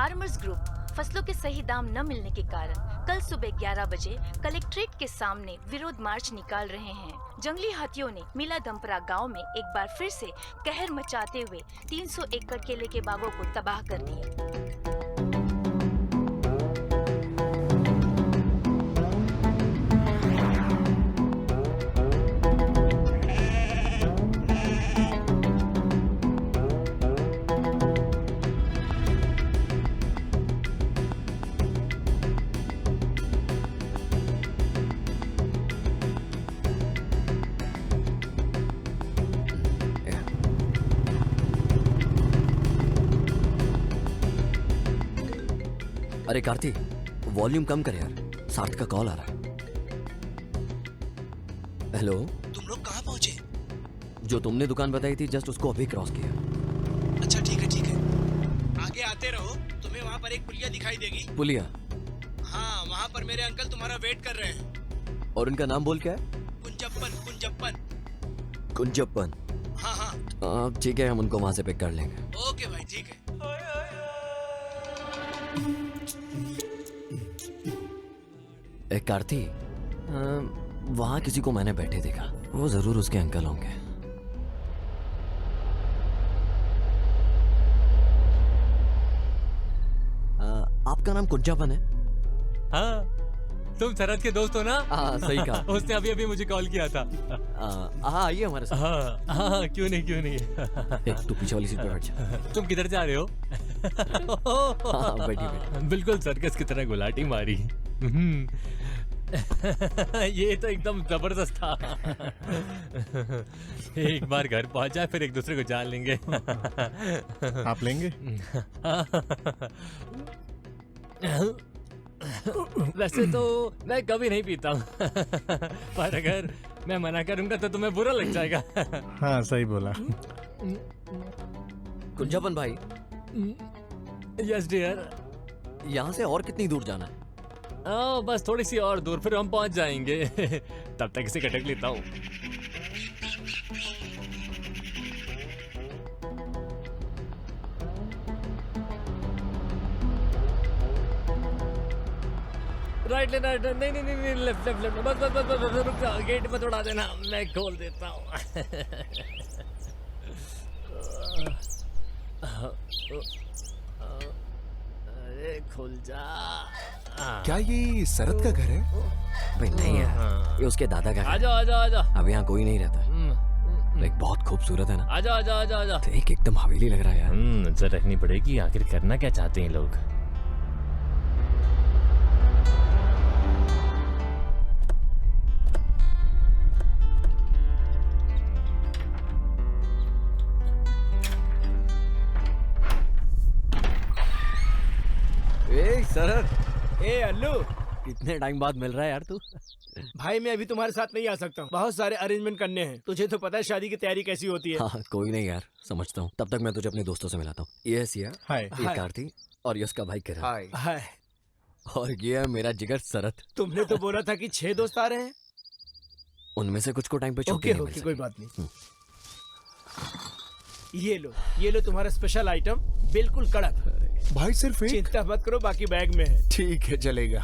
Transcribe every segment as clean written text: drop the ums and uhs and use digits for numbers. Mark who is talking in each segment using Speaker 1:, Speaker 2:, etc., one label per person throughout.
Speaker 1: Farmers group फसलों के सही दाम न मिलने के कारण कल सुबह 11 बजे कलेक्ट्रेट के सामने विरोध मार्च निकाल रहे हैं। जंगली हाथियों ने मिला दमपरा गांव में एक बार फिर से कहर मचाते हुए 300 एकड़ केले के बागों को तबाह कर दिया।
Speaker 2: अरे कार्ती, वॉल्यूम कम कर यार, सार्थ का कॉल आ रहा है। हेलो,
Speaker 3: तुम लोग कहाँ पहुँचे?
Speaker 2: जो तुमने दुकान बताई थी जस्ट उसको अभी क्रॉस किया।
Speaker 3: अच्छा ठीक है, आगे आते रहो, तुम्हें वहाँ पर एक पुलिया दिखाई देगी।
Speaker 2: पुलिया?
Speaker 3: हाँ, वहाँ पर मेरे अंकल तुम्हारा वेट कर रहे हैं।
Speaker 2: और उनका नाम बोल क्या है?
Speaker 3: कुंजप्पन।
Speaker 2: कुंजप्पन?
Speaker 3: हाँ
Speaker 2: ठीक है, हम उनको वहाँ से पिक कर लेंगे।
Speaker 3: ओके भाई, ठीक है।
Speaker 2: एक कार्ती, वहाँ किसी को मैंने बैठे देखा, वो जरूर उसके अंकल होंगे। आपका नाम कुंजापन है?
Speaker 4: हाँ, तुम शरद के दोस्त हो ना?
Speaker 2: हाँ, सही कहा।
Speaker 4: उसने अभी मुझे कॉल किया था।
Speaker 2: हाँ, आइए हमारे साथ।
Speaker 4: हाँ, क्यों नहीं।
Speaker 2: तू पीछे वाली सीट पे बैठ जा।
Speaker 4: तुम किधर जा रहे हो?
Speaker 2: हाँ, बैठी।
Speaker 4: बिल्कुल सर्कस की तरह गुलाटी मारी। ये तो एकदम जबरदस्त था। एक बार घर पहुंच जाए फिर एक दूसरे को जान लेंगे।
Speaker 5: आप लेंगे?
Speaker 4: वैसे तो मैं कभी नहीं पीता हूँ, पर अगर मैं मना करूंगा तो तुम्हें बुरा लग जाएगा।
Speaker 5: हाँ, सही बोला।
Speaker 2: कुंजापन भाई।
Speaker 4: Yes dear.
Speaker 2: यहाँ से और कितनी दूर जाना है?
Speaker 4: बस थोड़ी सी और दूर, फिर हम पहुंच जाएंगे। तब तक इसे कटक लेता हूँ। राइट ले, राइट, नहीं, लेफ्ट, बस रुक जाओ, गेट पर तोड़ा देना, मैं खोल देता हूँ। अरे खुल जा।
Speaker 6: क्या ये शरद का घर है?
Speaker 2: भाई नहीं यार, ये उसके दादा का घर है।
Speaker 4: आजा।
Speaker 2: अब यहाँ कोई नहीं रहता। लाइक बहुत खूबसूरत है ना?
Speaker 4: आजा।
Speaker 2: देख, एकदम हवेली लग रहा है यार।
Speaker 4: नजर रखनी पड़ेगी, आखिर करना क्या चाहते हैं लोग।
Speaker 2: शरद।
Speaker 3: अल्लू,
Speaker 2: कितने टाइम बाद मिल रहा है यार तू?
Speaker 3: भाई मैं अभी तुम्हारे साथ नहीं आ सकता हूँ, बहुत सारे अरेंजमेंट करने हैं। तुझे तो पता है शादी की तैयारी कैसी होती है।
Speaker 2: हाँ, कोई नहीं यार, समझता हूँ। तब तक मैं तुझे अपने दोस्तों से मिलाता हूँ। ये है सिया, ये कार्ती और ये उसका भाई किरण।
Speaker 3: हाय।
Speaker 2: और ये है मेरा जिगर शरद।
Speaker 3: तुमने तो बोला था कि 6 दोस्त आ रहे हैं।
Speaker 2: उनमें से कुछ को टाइम पे छुट्टी नहीं मिल
Speaker 3: ओके, कोई
Speaker 2: सकी।
Speaker 3: बात नहीं। ये लो तुम्हारा स्पेशल आइटम, बिल्कुल कड़क।
Speaker 6: भाई सिर्फ एक?
Speaker 3: चिंता मत करो, बाकी बैग में है।
Speaker 6: ठीक है, चलेगा।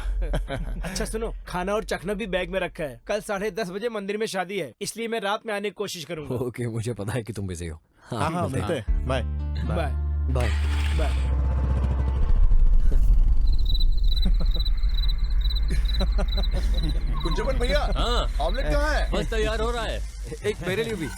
Speaker 3: अच्छा सुनो, खाना और चखना भी बैग में रखा है। कल 10:30 बजे मंदिर में शादी है, इसलिए मैं रात में आने की कोशिश करूंगा।
Speaker 2: ओके, मुझे पता है कि तुम बिजी हो।
Speaker 5: हाँ, मिलते हैं। बाय।
Speaker 3: बाय।
Speaker 6: कुंजपन भैया, ऑमलेट कहाँ है?
Speaker 4: बस तैयार हो रहा है।
Speaker 2: एक मेरे लिए भी।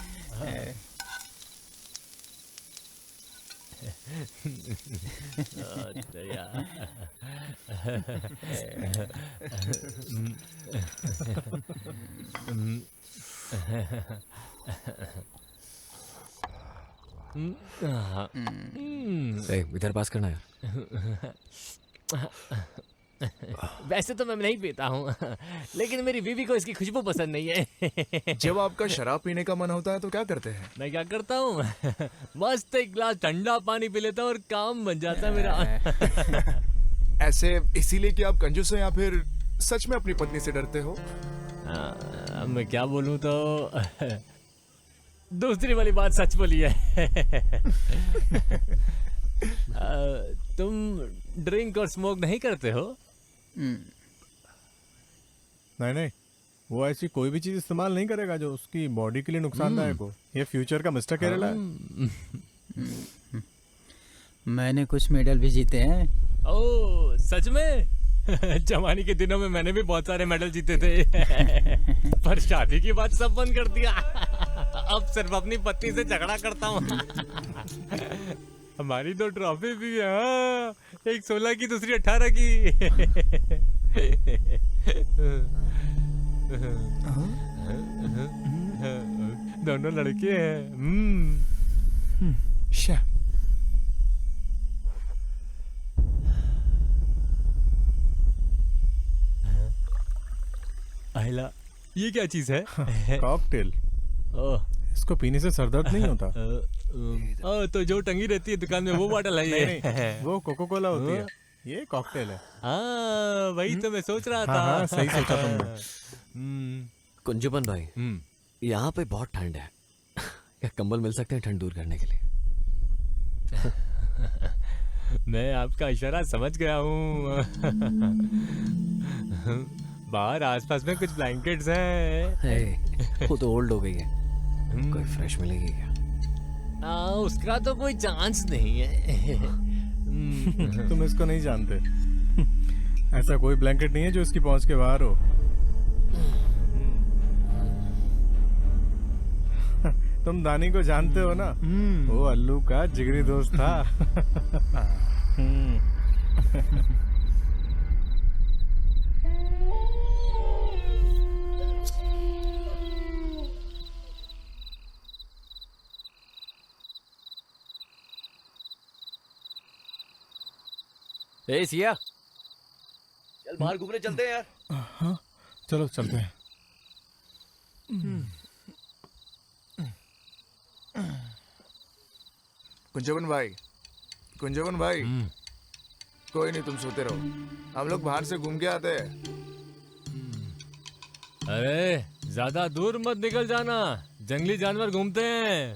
Speaker 2: इधर पास करना यार।
Speaker 4: वैसे तो मैं नहीं पीता हूँ, लेकिन मेरी बीवी को इसकी खुशबू पसंद नहीं है।
Speaker 6: जब आपका शराब पीने का मन होता है तो क्या करते हैं?
Speaker 4: मैं क्या करता हूँ, मस्त एक गिलास ठंडा पानी पी लेता हूँ और काम बन जाता है मेरा।
Speaker 6: ऐसे इसीलिए कि आप कंजूस हो या फिर सच में अपनी पत्नी से डरते हो?
Speaker 4: मैं क्या बोलूँ तो दूसरी वाली बात सच बोली है। तुम ड्रिंक और स्मोक नहीं करते हो?
Speaker 5: नहीं नहीं, वो ऐसी कोई भी चीज इस्तेमाल नहीं करेगा जो उसकी बॉडी के लिए नुकसानदायक हो। ये फ्यूचर का मिस्टर केरला है।
Speaker 7: मैंने कुछ मेडल भी जीते हैं।
Speaker 4: ओह सच में? जवानी के दिनों में मैंने भी बहुत सारे मेडल जीते थे। पर शादी की बात सब बंद कर दिया। अब सिर्फ अपनी पत्नी से झगड़ा करता हूँ। हमारी 2 ट्रॉफी भी है, हाँ। एक 16 की, दूसरी 18 की। दोनों लड़के हैं।
Speaker 6: शा
Speaker 4: आइला, ये क्या चीज है?
Speaker 5: कॉकटेल।
Speaker 4: ओह,
Speaker 5: इसको पीने से सर दर्द नहीं होता।
Speaker 4: तो जो टंगी रहती है दुकान में वो बॉटल है
Speaker 5: नहीं
Speaker 4: ये?
Speaker 5: नहीं, वो कोको कोला होती है, ये कॉकटेल है।
Speaker 4: हाँ, वही तो मैं सोच रहा था।
Speaker 5: हाँ हाँ, सही सोचा तुमने।
Speaker 2: कुंजबन भाई, यहाँ पे बहुत ठंड है। क्या कंबल मिल सकते हैं ठंड दूर करने के लिए?
Speaker 4: मैं आपका इशारा समझ गया हूँ। बाहर आसपास में कुछ ब्लैंकेट्स हैं।
Speaker 2: वो तो ओल्ड हो गई है, कोई फ्रेश मिलेगी क्या?
Speaker 4: उसका तो कोई चांस नहीं है।
Speaker 5: तुम इसको नहीं जानते। ऐसा कोई ब्लैंकेट नहीं है जो इसकी पहुंच के बाहर हो। तुम दानी को जानते हो ना? वो अल्लू का जिगरी दोस्त था।
Speaker 2: ए सिया, चल बाहर घूमने चलते हैं यार।
Speaker 5: हाँ चलो चलते हैं।
Speaker 6: कुंजवन भाई, कोई नहीं, तुम सोते रहो, हम लोग बाहर से घूम के आते हैं।
Speaker 4: अरे ज्यादा दूर मत निकल जाना, जंगली जानवर घूमते हैं।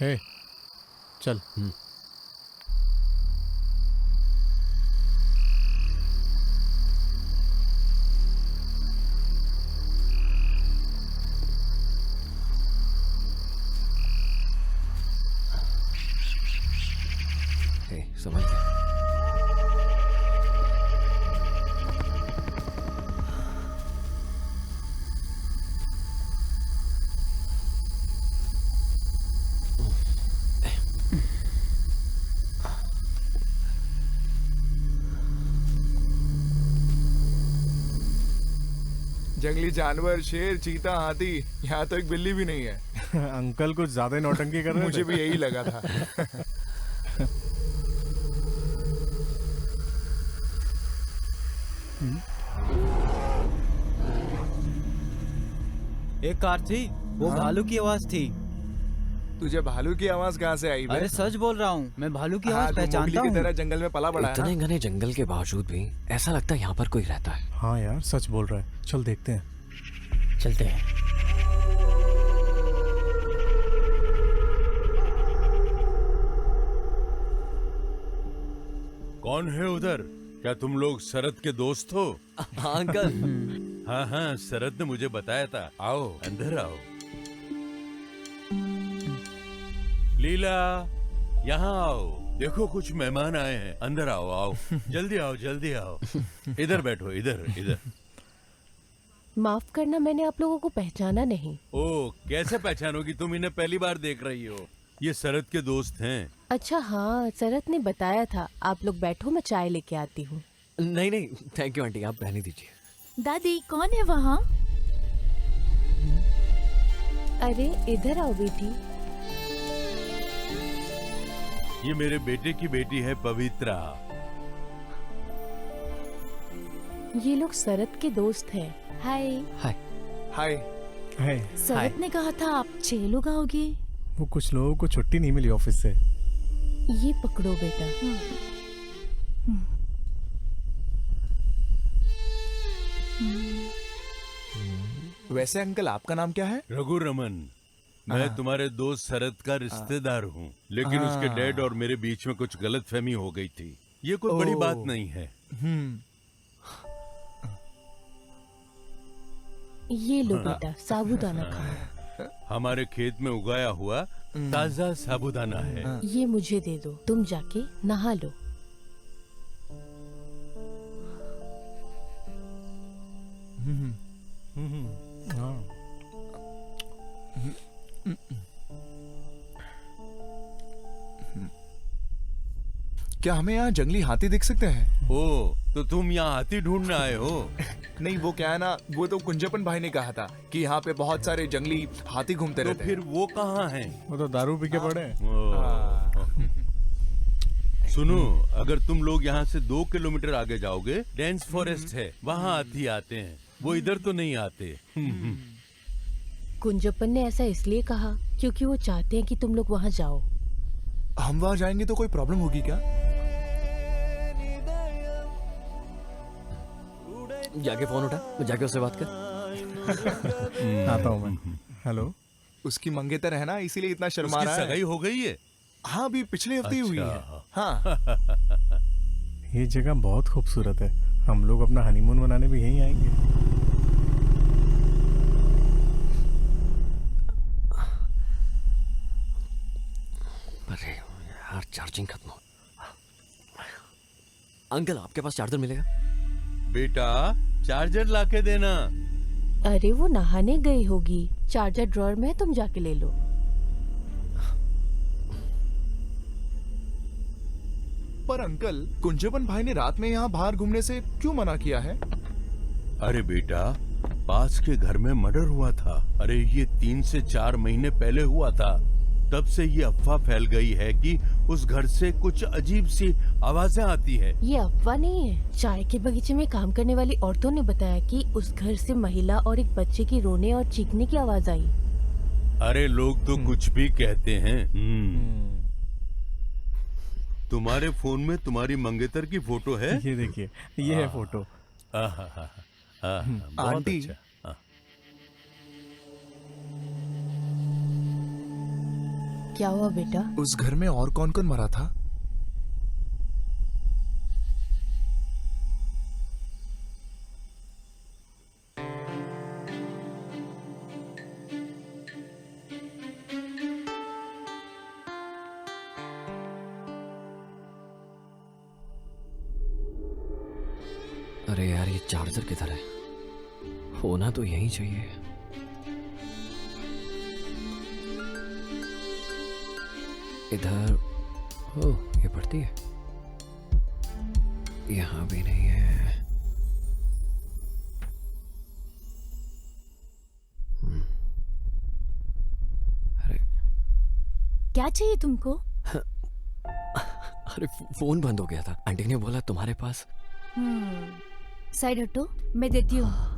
Speaker 5: हे चल।
Speaker 2: समझ गया।
Speaker 6: जंगली जानवर, शेर, चीता, हाथी, यहाँ तो एक बिल्ली भी नहीं है।
Speaker 5: अंकल कुछ ज्यादा ही नौटंकी कर रहे थे।
Speaker 6: मुझे भी यही लगा था।
Speaker 7: एक कार थी, वो भालू की आवाज थी।
Speaker 6: तुझे भालू की आवाज कहाँ से आई?
Speaker 7: अरे सच बोल रहा हूँ, मैं भालू की
Speaker 6: हाँ,
Speaker 7: आवाज
Speaker 6: तू मोगली
Speaker 7: पहचानता
Speaker 6: की
Speaker 7: हूँ।
Speaker 6: तरह जंगल में पला बड़ा है।
Speaker 2: इतने घने जंगल के बावजूद भी ऐसा लगता है यहाँ पर कोई रहता है।
Speaker 5: हाँ यार सच बोल रहा है, चल देखते हैं।
Speaker 7: चलते हैं।
Speaker 8: कौन है उधर? क्या तुम लोग शरद के दोस्त हो?
Speaker 2: हाँ अंकल।
Speaker 8: हाँ हाँ, शरद ने मुझे बताया था। आओ अंदर आओ। लीला, यहाँ आओ, देखो कुछ मेहमान आए हैं। अंदर आओ आओ, जल्दी आओ जल्दी आओ। इधर बैठो, इधर इधर।
Speaker 9: माफ करना, मैंने आप लोगों को पहचाना नहीं।
Speaker 8: ओ, कैसे पहचानोगी? तुम इन्हें पहली बार देख रही हो। ये शरद के दोस्त हैं।
Speaker 9: अच्छा हाँ, शरद ने बताया था। आप लोग बैठो, मैं चाय लेके आती हूँ।
Speaker 2: नहीं नहीं, थैंक यू आंटी, आप रहने दीजिए।
Speaker 1: दादी कौन है वहाँ?
Speaker 9: अरे इधर आओ बेटी।
Speaker 8: ये मेरे बेटे की बेटी है पवित्रा।
Speaker 9: ये लोग शरद के दोस्त हैं। हाय।
Speaker 2: हाय।
Speaker 6: हाय।
Speaker 5: हाय।
Speaker 1: शरद ने कहा था आप 6 लोग आओगे।
Speaker 5: वो कुछ लोगों को छुट्टी नहीं मिली ऑफिस से।
Speaker 9: ये पकड़ो बेटा।
Speaker 6: वैसे अंकल आपका नाम क्या है?
Speaker 8: रघु रमन। मैं तुम्हारे दोस्त शरद का रिश्तेदार हूँ, लेकिन उसके डैड और मेरे बीच में कुछ गलतफहमी हो गई थी। ये कोई बड़ी बात नहीं है।
Speaker 9: ये लो बेटा, साबूदाना खाओ।
Speaker 8: हमारे खेत में उगाया हुआ ताजा साबूदाना है।
Speaker 9: ये मुझे दे दो, तुम जाके नहा लो।
Speaker 6: क्या हमें यहाँ जंगली हाथी दिख सकते हैं?
Speaker 8: ओ, तो तुम यहाँ हाथी ढूंढने आए हो?
Speaker 6: नहीं, वो क्या है ना, वो तो कुंजपन भाई ने कहा था कि यहाँ पे बहुत सारे जंगली हाथी घूमते
Speaker 8: तो
Speaker 6: रहते
Speaker 8: फिर वो कहाँ हैं?
Speaker 5: वो तो दारू पी के पड़े हैं।
Speaker 8: सुनो, अगर तुम लोग यहाँ से 2 किलोमीटर आगे जाओगे, डेंस फॉरेस्ट है, वहाँ हाथी आते हैं। वो इधर तो नहीं आते।
Speaker 9: कुंजपन ने ऐसा इसलिए कहा क्योंकि वो चाहते हैं कि तुम लोग वहाँ जाओ।
Speaker 6: हम वहाँ जाएंगे तो कोई प्रॉब्लम होगी क्या?
Speaker 2: जाके फोन उठा, जाके उससे बात कर।
Speaker 5: आता हूँ मैं। हेलो।
Speaker 6: उसकी मंगेतर है ना, इसीलिए इतना शर्मा
Speaker 8: उसकी
Speaker 6: रहा है।
Speaker 8: सगाई हो गई है?
Speaker 6: हाँ, अभी पिछले हफ्ते ही हुई है।
Speaker 8: अच्छा।
Speaker 6: हाँ।
Speaker 5: ये जगह बहुत खूबसूरत है, हम लोग अपना हनीमून मनाने भी यहीं आएंगे।
Speaker 2: अरे यार, चार्जिंग खत्म हो। अंकल, आपके पास चार्जर मिलेगा?
Speaker 8: बेटा, चार्जर लाके देना।
Speaker 9: अरे वो नहाने गई होगी, चार्जर ड्रॉअर में है, तुम जाके ले लो।
Speaker 6: पर अंकल, कुंजपन भाई ने रात में यहाँ बाहर घूमने से क्यों मना किया है?
Speaker 8: अरे बेटा, पास के घर में मर्डर हुआ था। अरे ये 3 से 4 महीने पहले हुआ था। तब से ये अफवाह फैल गई है कि उस घर से कुछ अजीब सी आवाजें आती है।
Speaker 9: ये अफवाह नहीं है, चाय के बगीचे में काम करने वाली औरतों ने बताया कि उस घर से महिला और एक बच्चे की रोने और चीखने की आवाज आई।
Speaker 8: अरे लोग तो कुछ भी कहते हैं। तुम्हारे फोन में तुम्हारी मंगेतर की फोटो है?
Speaker 5: ये देखिए, ये है फोटो।
Speaker 8: बहुत
Speaker 6: आंटी।
Speaker 8: अच्छा। हाँ।
Speaker 9: क्या हुआ बेटा?
Speaker 6: उस घर में और कौन कौन मरा था?
Speaker 2: अरे यार, ये चार्जर किधर है? होना तो यहीं चाहिए। इधर। ओह, ये पड़ती है। यहाँ भी नहीं है। अरे
Speaker 1: क्या चाहिए तुमको?
Speaker 2: अरे, फोन बंद हो गया था। आंटी ने बोला तुम्हारे पास।
Speaker 1: साइड हटो, मैं देती हूँ।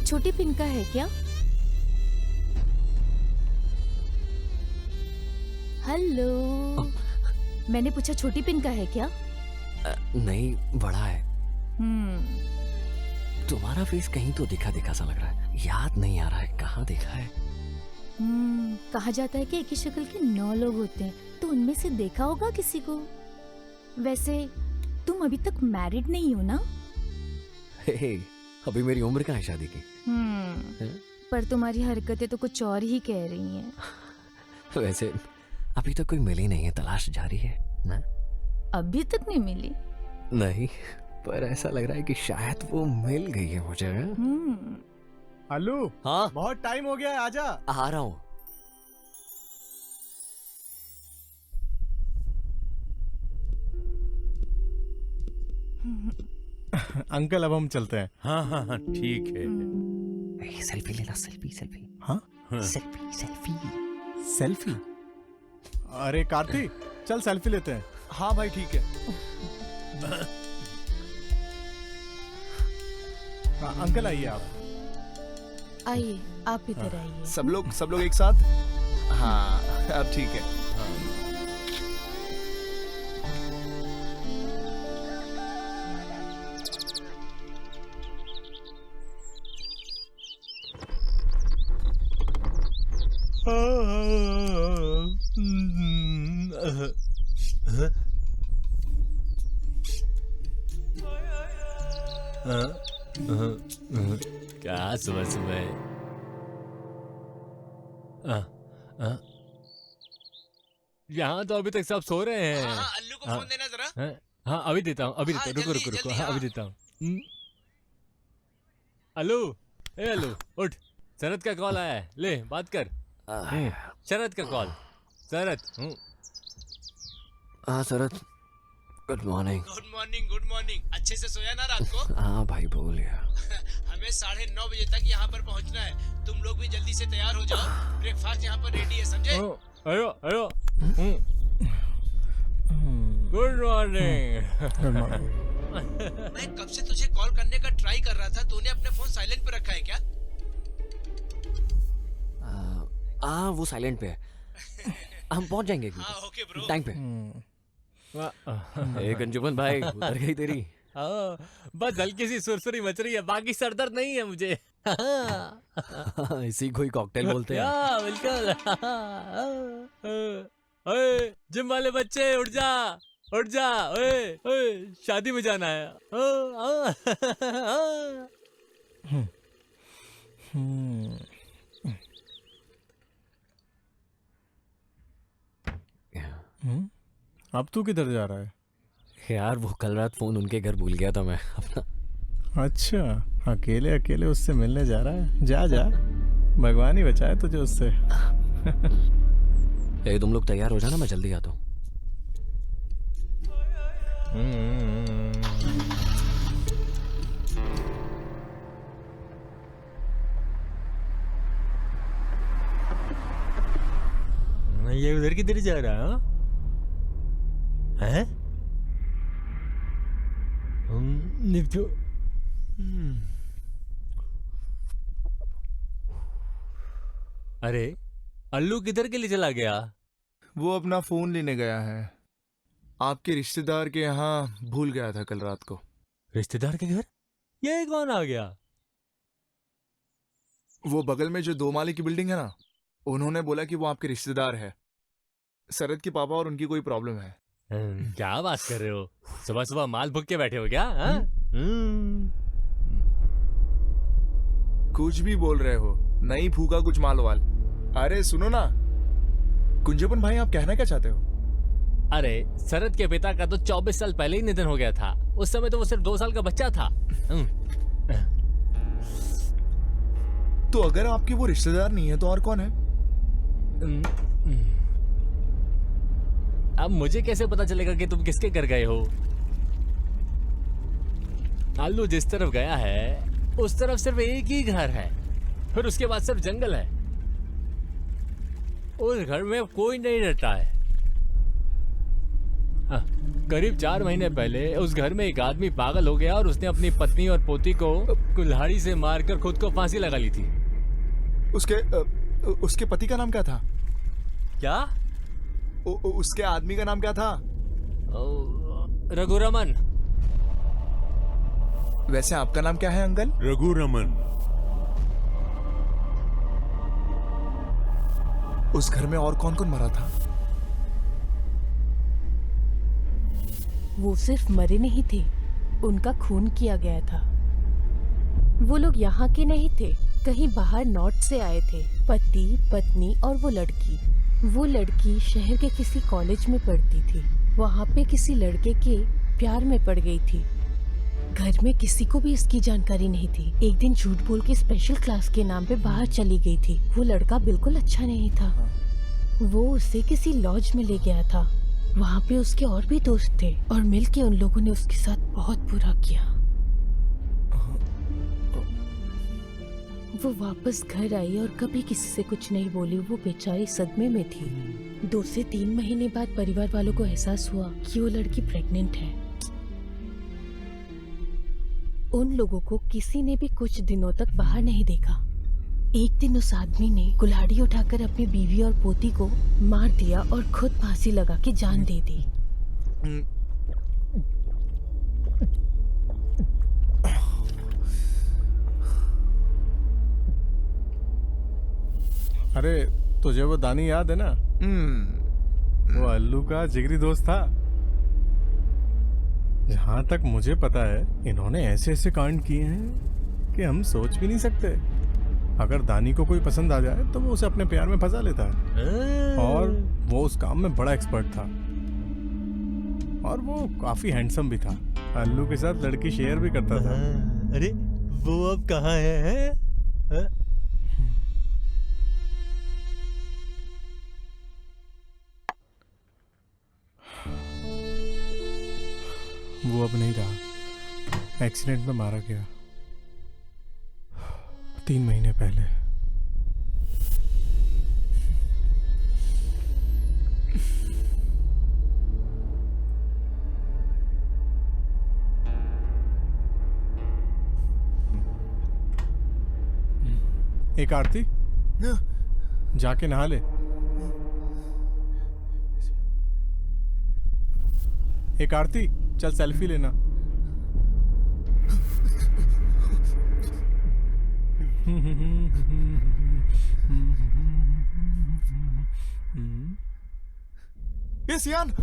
Speaker 1: छोटी पिन का है क्या? हेलो, मैंने पूछा छोटी पिन का है क्या?
Speaker 2: नहीं, बड़ा है। तुम्हारा फेस कहीं तो दिखा दिखा सा लग रहा है। याद नहीं आ रहा है, कहाँ देखा है?
Speaker 1: कहा जाता है कि एक ही शक्ल के 9 लोग होते हैं, तो उनमें से देखा होगा किसी को। वैसे तुम अभी तक मैरिड नहीं हो ना?
Speaker 2: हे, अभी मेरी उम्र कहाँ है शादी की?
Speaker 1: पर तुम्हारी हरकतें तो कुछ और ही कह रही हैं।
Speaker 2: वैसे अभी तक कोई मिली नहीं है, तलाश जारी है ना?
Speaker 1: अभी तक नहीं मिली?
Speaker 2: नहीं, पर ऐसा लग रहा है कि शायद वो मिल गई है मुझे।
Speaker 5: आलू,
Speaker 2: हाँ,
Speaker 5: बहुत टाइम हो गया है, आजा।
Speaker 2: आ रहा हूँ।
Speaker 5: अंकल, अब हम चलते हैं।
Speaker 8: हाँ हाँ हाँ, ठीक है।
Speaker 2: सेल्फी लेना, सेल्फी सेल्फी।
Speaker 5: हाँ,
Speaker 2: सेल्फी सेल्फी
Speaker 5: सेल्फी। अरे कार्ती, चल सेल्फी लेते हैं।
Speaker 6: हाँ भाई, ठीक है।
Speaker 5: अंकल आइए आप।
Speaker 9: आइए, आप इधर आइए।
Speaker 6: सब लोग एक साथ। हाँ अब ठीक है।
Speaker 4: क्या सुबह सुबह। यहाँ तो अभी तक सब सो रहे हैं।
Speaker 3: अल्लू को फोन देना जरा।
Speaker 4: हाँ अभी देता हूँ, अभी देता हूँ, रुको। हाँ अभी देता हूँ। अल्लू, ए अल्लू उठ, शरद का कॉल आया है, ले बात कर। शरद का कॉल। शरद।
Speaker 2: हाँ शरद, गुड मॉर्निंग।
Speaker 3: Good morning. अच्छे से सोया ना रात को?
Speaker 2: हाँ भाई भूल गया।
Speaker 3: हमें 9:30 बजे तक यहाँ पर पहुँचना है। तुम लोग भी जल्दी से तैयार हो जाओ, ब्रेकफास्ट यहाँ पर रेडी है, समझे?
Speaker 4: आयो। Good morning.
Speaker 3: मैं कब से तुझे कॉल करने का ट्राई कर रहा था, तूने अपने फोन साइलेंट पे रखा है क्या?
Speaker 2: वो साइलेंट पे है। हम पहुंच जाएंगे
Speaker 3: ओके ब्रो।
Speaker 2: टाइम पे। एक अंजुमन भाई उतर गई तेरी।
Speaker 4: बस हल्की सी सुरसुरी मच रही है, बाकी सरदर्द नहीं है मुझे।
Speaker 2: इसी को ही कॉकटेल बोलते हैं।
Speaker 4: बिल्कुल। ओए जिम वाले बच्चे उठ जा। ओए शादी में जाना है।
Speaker 5: अब तू किधर जा रहा है?
Speaker 2: यार वो कल रात फोन उनके घर भूल गया था मैं अपना।
Speaker 5: अच्छा, अकेले अकेले उससे मिलने जा रहा है? जा भगवान ही बचाए तुझे उससे।
Speaker 2: ए तुम लोग तैयार हो जाना, मैं जल्दी आता हूँ।
Speaker 4: ये उधर किधर जा रहा है? निपटो। अरे अल्लू किधर के लिए चला गया?
Speaker 6: वो अपना फोन लेने गया है। आपके रिश्तेदार के यहाँ भूल गया था कल रात को।
Speaker 4: रिश्तेदार के घर? ये कौन आ गया?
Speaker 6: वो बगल में जो 2 माले की बिल्डिंग है ना, उन्होंने बोला कि वो आपके रिश्तेदार है। शरद के पापा और उनकी कोई प्रॉब्लम है।
Speaker 4: क्या बात कर रहे हो? सुबह सुबह माल भुग के बैठे हो क्या?
Speaker 6: कुछ भी बोल रहे हो, नहीं फूका कुछ माल वाल। अरे सुनो ना कुंजपन भाई, आप कहना क्या चाहते हो?
Speaker 4: अरे शरद के पिता का तो 24 साल पहले ही निधन हो गया था। उस समय तो वो सिर्फ 2 साल का बच्चा था।
Speaker 6: तो अगर आपके वो रिश्तेदार नहीं है तो और कौन है?
Speaker 4: अब मुझे कैसे पता चलेगा कि तुम किसके घर गए हो? आलू जिस तरफ गया है उस तरफ सिर्फ एक ही घर है, फिर उसके बाद सिर्फ जंगल है। उस घर में कोई नहीं रहता है। करीब 4 महीने पहले उस घर में एक आदमी पागल हो गया और उसने अपनी पत्नी और पोती को कुल्हाड़ी से मारकर खुद को फांसी लगा ली थी।
Speaker 6: उसके पति का नाम क्या था?
Speaker 4: क्या?
Speaker 6: उसके आदमी का नाम क्या था?
Speaker 4: रघुरमन।
Speaker 6: वैसे आपका नाम क्या है अंकल?
Speaker 8: रघुरमन।
Speaker 6: उस घर में और कौन कौन मरा था?
Speaker 9: वो सिर्फ मरे नहीं थे, उनका खून किया गया था। वो लोग यहाँ के नहीं थे, कहीं बाहर नॉर्थ से आए थे। पति, पत्नी और वो लड़की शहर के किसी कॉलेज में पढ़ती थी। वहाँ पे किसी लड़के के प्यार में पड़ गई थी। घर में किसी को भी इसकी जानकारी नहीं थी। एक दिन झूठ बोल के स्पेशल क्लास के नाम पे बाहर चली गई थी। वो लड़का बिल्कुल अच्छा नहीं था। वो उसे किसी लॉज में ले गया था। वहाँ पे उसके और भी दोस्त थे और मिलके उन लोगों ने उसके साथ बहुत बुरा किया। वो वापस घर आई और कभी किसी से कुछ नहीं बोली। वो बेचारी सदमे में थी। 2 से 3 महीने बाद परिवार वालों को एहसास हुआ कि वो लड़की प्रेग्नेंट है। उन लोगों को किसी ने भी कुछ दिनों तक बाहर नहीं देखा। एक दिन उस आदमी ने कुल्हाड़ी उठाकर अपनी बीवी और पोती को मार दिया और खुद फांसी लगा के जान दे दी।
Speaker 5: अरे तुझे वो दानी याद है ना? वो अल्लू का जिगरी दोस्त था। जहां तक मुझे पता है इन्होंने ऐसे ऐसे कांड किए हैं कि हम सोच भी नहीं सकते। अगर दानी को कोई पसंद आ जाए तो वो उसे अपने प्यार में फंसा लेता है, और वो उस काम में बड़ा एक्सपर्ट था, और वो काफी हैंडसम भी था। अल्लू के साथ लड़की शेयर भी करता था।
Speaker 4: अरे वो अब कहाँ है?
Speaker 5: वो अब नहीं रहा, एक्सीडेंट में मारा गया 3 महीने पहले। एक आरती, जाके नहा ले। एक आरती, चल सेल्फी लेना।
Speaker 6: ये सियान,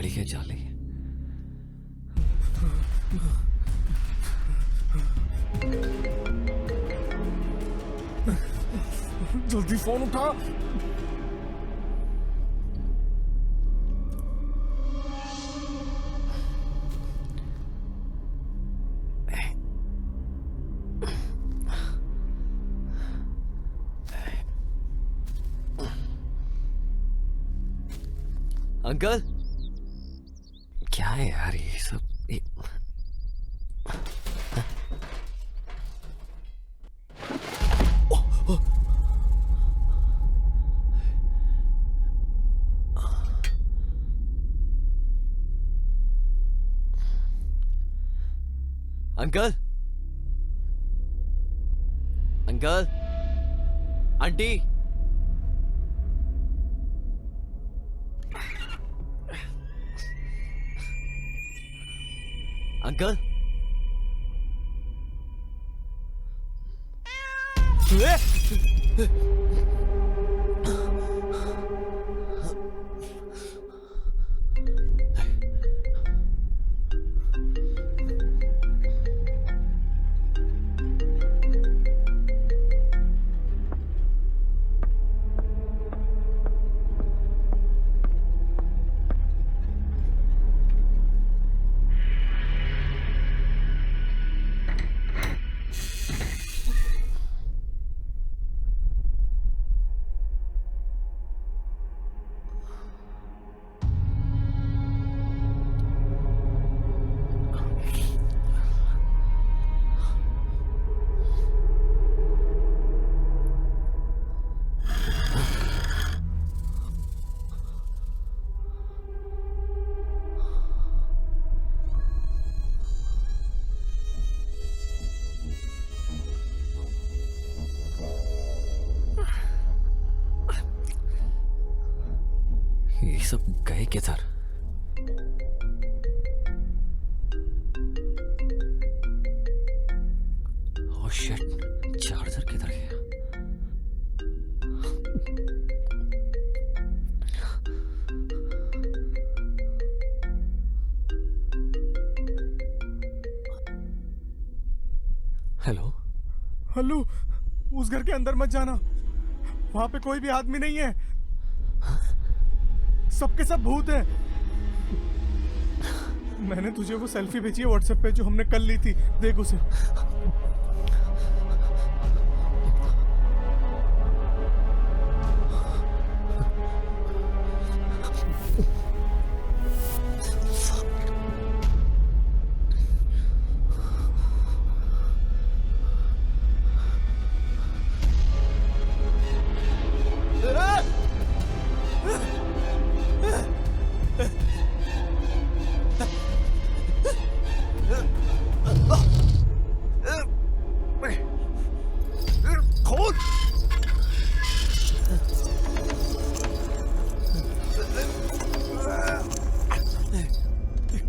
Speaker 2: के जाले।
Speaker 5: जल्दी फोन उठा।
Speaker 2: अंकल, क्या है यार ये सब? अंकल, अंकल, आंटी, अंकल, ये सब गए किधर? ओह शिट, चार्जर किधर गया? हेलो
Speaker 5: हल्लू, उस घर के अंदर मत जाना, वहां पे कोई भी आदमी नहीं है। सबके सब भूत हैं। मैंने तुझे वो सेल्फी भेजी है व्हाट्सएप पे जो हमने कल ली थी, देख उसे।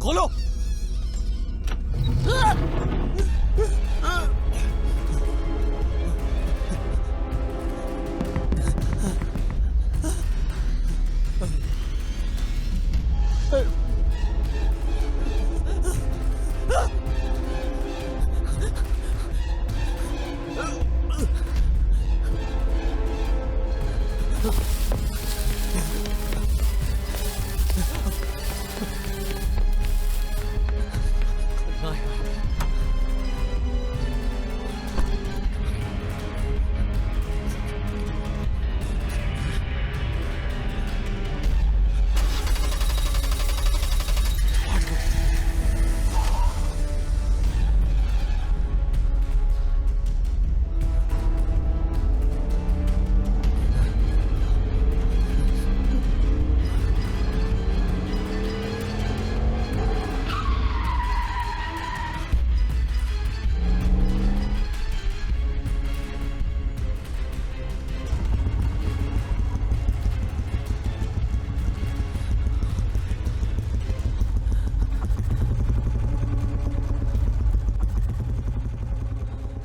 Speaker 2: खोलो।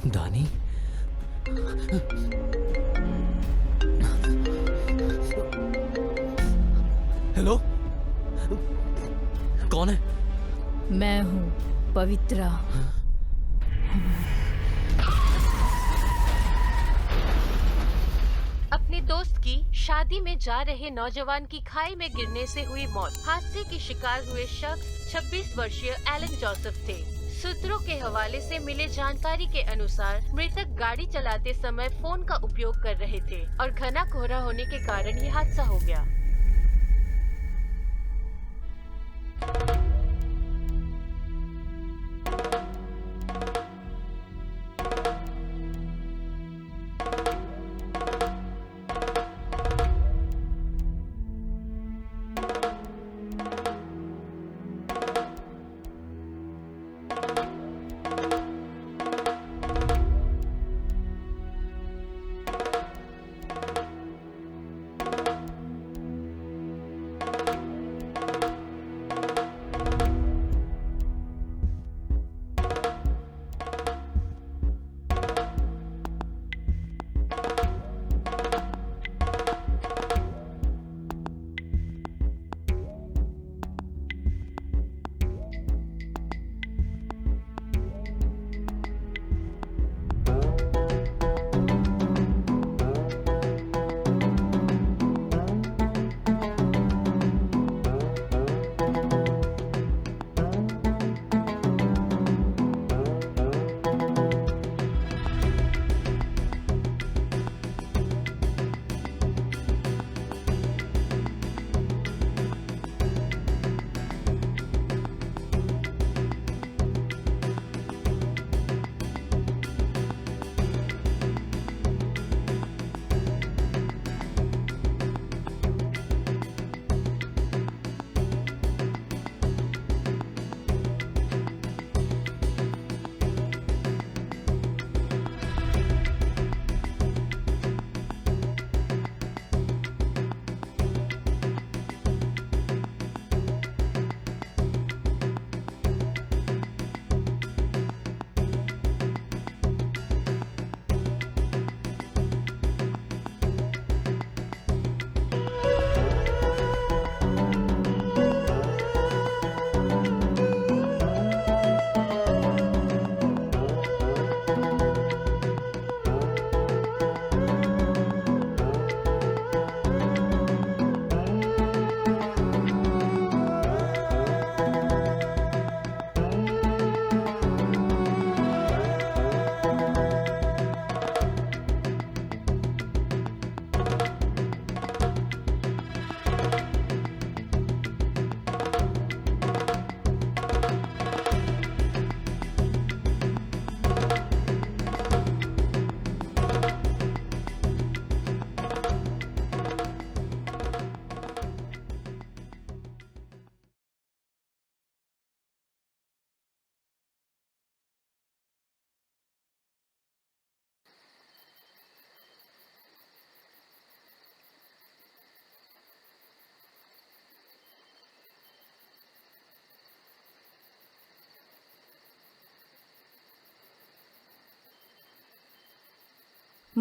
Speaker 2: दानी, हेलो, कौन है?
Speaker 9: मैं हूँ पवित्रा।
Speaker 10: अपने दोस्त की शादी में जा रहे नौजवान की खाई में गिरने से हुई मौत। हादसे की शिकार हुए शख्स 26 वर्षीय एलन जोसेफ थे। सूत्रों के हवाले से मिले जानकारी के अनुसार मृतक गाड़ी चलाते समय फोन का उपयोग कर रहे थे और घना कोहरा होने के कारण ये हादसा हो गया।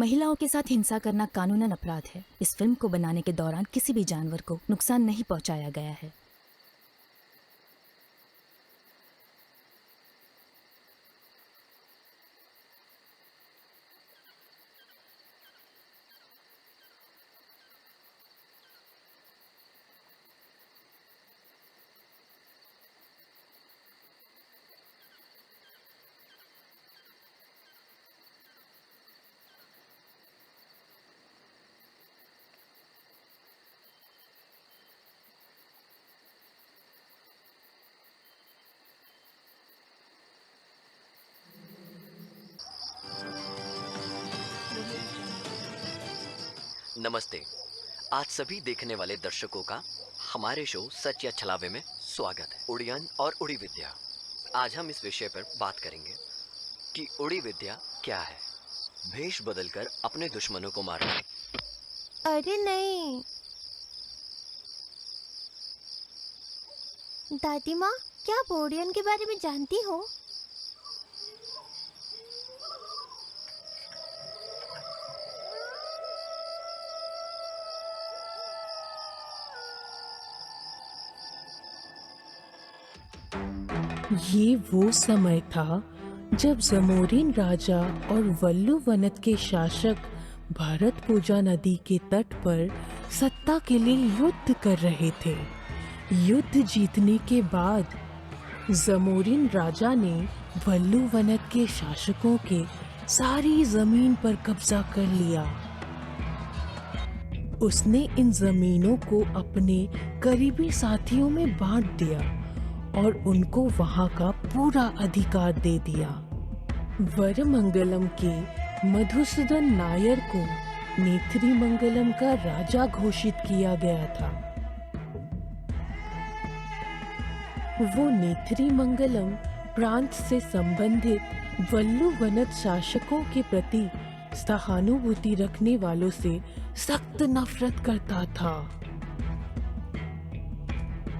Speaker 1: महिलाओं के साथ हिंसा करना कानूनन अपराध है। इस फिल्म को बनाने के दौरान किसी भी जानवर को नुकसान नहीं पहुंचाया गया है।
Speaker 2: नमस्ते। आज सभी देखने वाले दर्शकों का हमारे शो सच या छलावे में स्वागत है। उड़ियन और उड़ी विद्या। आज हम इस विषय पर बात करेंगे कि उड़ी विद्या क्या है। भेष बदलकर अपने दुश्मनों को मारना।
Speaker 11: अरे नहीं दादी माँ, क्या आप ओडियन के बारे में जानती हो?
Speaker 9: ये वो समय था जब जमोरिन राजा और वल्लु वनत के शासक भारत पूजा नदी के तट पर सत्ता के लिए युद्ध कर रहे थे। युद्ध जीतने के बाद जमोरिन राजा ने वल्लु वनत के शासकों के सारी जमीन पर कब्जा कर लिया। उसने इन जमीनों को अपने करीबी साथियों में बांट दिया और उनको वहां का पूरा अधिकार दे दिया। वरमंगलम के मधुसूदन नायर को नेत्रीमंगलम का राजा घोषित किया गया था। वो नेत्रीमंगलम प्रांत से संबंधित वल्लु वनत शासकों के प्रति सहानुभूति रखने वालों से सख्त नफरत करता था।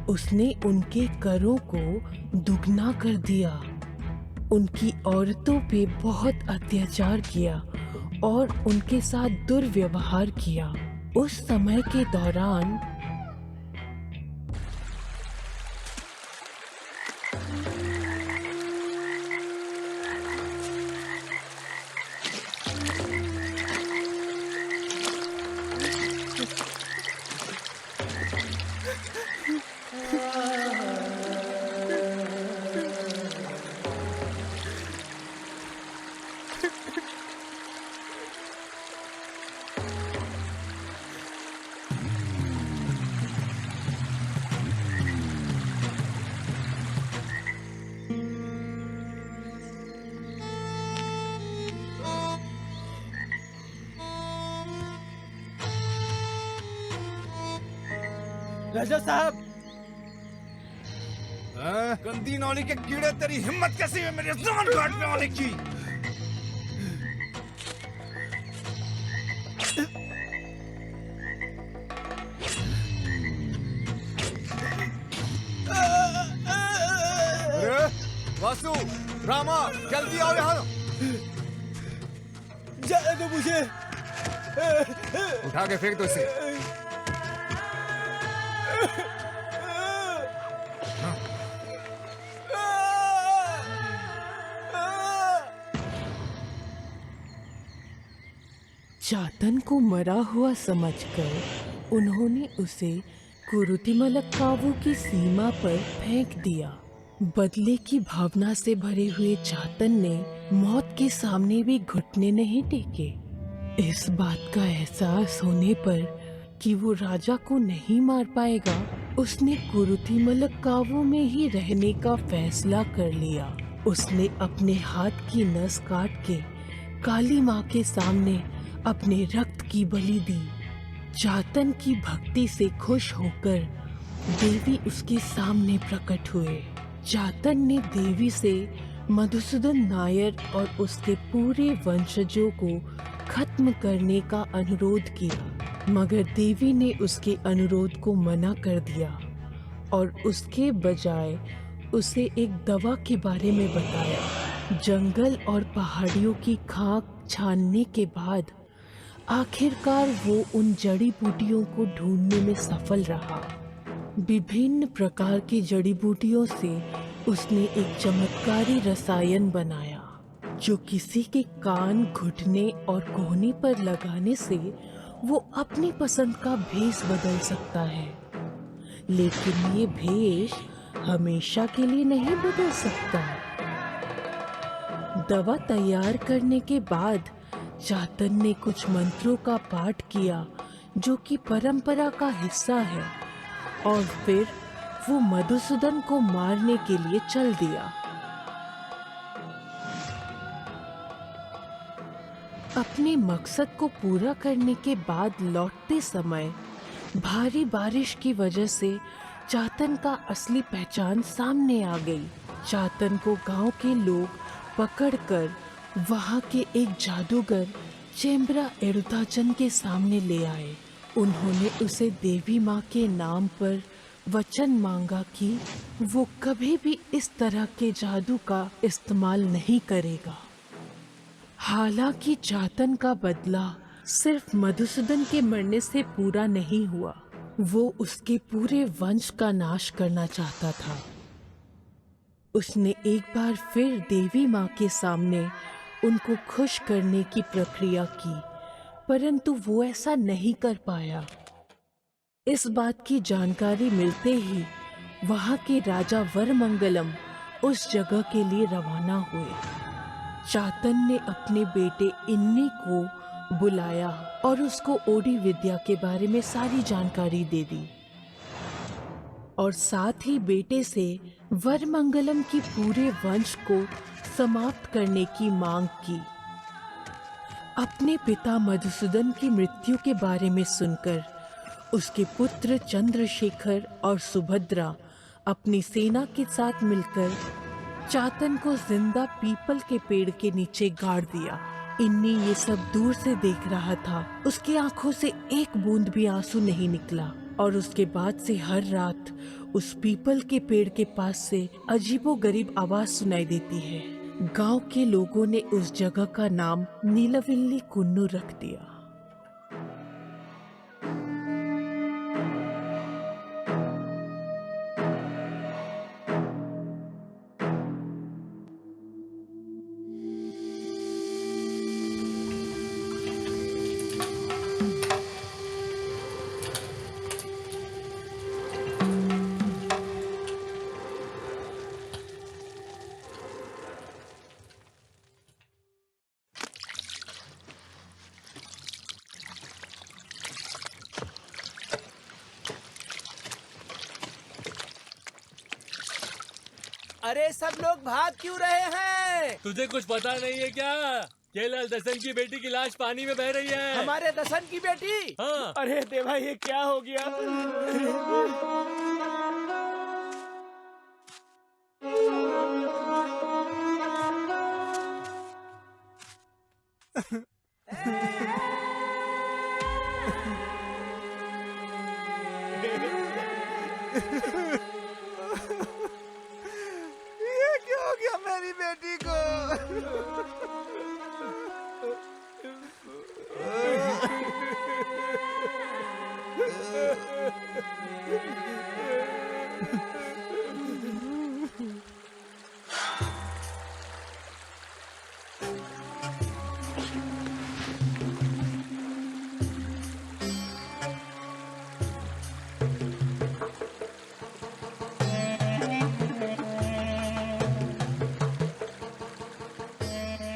Speaker 9: उसने उनके करों को दुगना कर दिया, उनकी औरतों पे बहुत अत्याचार किया और उनके साथ दुर्व्यवहार किया। उस समय के दौरान
Speaker 3: राजा साहब,
Speaker 6: गंदी नौली के कीड़े, तेरी हिम्मत कैसी है मेरी जान काटने वाले की? अरे वासु, रामा, जल्दी आओ यहाँ।
Speaker 3: जाने दो मुझे।
Speaker 6: उठा के फेंक दो इसे।
Speaker 9: चातन को मरा हुआ समझकर उन्होंने उसे कुरुतिमलक्कावु की सीमा पर फेंक दिया। बदले की भावना से भरे हुए चातन ने मौत के सामने भी घुटने नहीं टेके। इस बात का एहसास होने पर कि वो राजा को नहीं मार पाएगा, उसने कुरुतिमलक्कावु में ही रहने का फैसला कर लिया। उसने अपने हाथ की नस काट के काली माँ के सामने अपने रक्त की बलि दी। चातन की भक्ति से खुश होकर देवी उसके सामने प्रकट हुए। चातन ने देवी से मधुसूदन नायर और उसके पूरे वंशजों को खत्म करने का अनुरोध किया, मगर देवी ने उसके अनुरोध को मना कर दिया और उसके बजाय उसे एक दवा के बारे में बताया। जंगल और पहाड़ियों की खाक छानने के बाद आखिरकार वो उन जड़ी बूटियों को ढूंढने में सफल रहा। विभिन्न प्रकार की जड़ी बूटियों से उसने एक चमत्कारी रसायन बनाया जो किसी के कान, घुटने और कोहनी पर लगाने से वो अपनी पसंद का भेष बदल सकता है। लेकिन ये भेष हमेशा के लिए नहीं बदल सकता। दवा तैयार करने के बाद चातन ने कुछ मंत्रों का पाठ किया जो कि परंपरा का हिस्सा है, और फिर वो मधुसूदन को मारने के लिए चल दिया। अपने मकसद को पूरा करने के बाद लौटते समय भारी बारिश की वजह से चातन का असली पहचान सामने आ गई। चातन को गांव के लोग पकड़कर वहां के एक जादूगर चेम्बरा एरुताचन के सामने ले आए। उन्होंने उसे देवी माँ के नाम पर वचन मांगा कि वो कभी भी इस तरह के जादू का इस्तेमाल नहीं करेगा। हालांकि चातन का बदला सिर्फ मधुसूदन के मरने से पूरा नहीं हुआ, वो उसके पूरे वंश का नाश करना चाहता था। उसने एक बार फिर देवी माँ के सामने उनको खुश करने की प्रक्रिया की, परंतु वो ऐसा नहीं कर पाया। इस बात की जानकारी मिलते ही वहाँ के राजा वरमंगलम उस जगह के लिए रवाना हुए। चातन ने अपने बेटे इन्नी को बुलाया और उसको ओडी विद्या के बारे में सारी जानकारी दे दी, और साथ ही बेटे से वरमंगलम की पूरे वंश को समाप्त करने की मांग की। अपने पिता मधुसूदन की मृत्यु के बारे में सुनकर उसके पुत्र चंद्रशेखर और सुभद्रा अपनी सेना के साथ मिलकर चातन को जिंदा पीपल के पेड़ के नीचे गाड़ दिया। इन्नी ये सब दूर से देख रहा था। उसकी आंखों से एक बूंद भी आंसू नहीं निकला, और उसके बाद से हर रात उस पीपल के पेड़ के पास से अजीबोगरीब आवाज सुनाई देती है। गांव के लोगों ने उस जगह का नाम नीलविल्ली कुन्नू रख दिया।
Speaker 3: अरे सब लोग भाग क्यों रहे हैं?
Speaker 4: तुझे कुछ पता नहीं है क्या? केलाल दसन की बेटी की लाश पानी में बह रही है।
Speaker 3: हमारे दसन की बेटी?
Speaker 4: हाँ।
Speaker 3: अरे देवा, ये क्या हो गया?
Speaker 6: ये क्या हो गया मेरी बेटी को?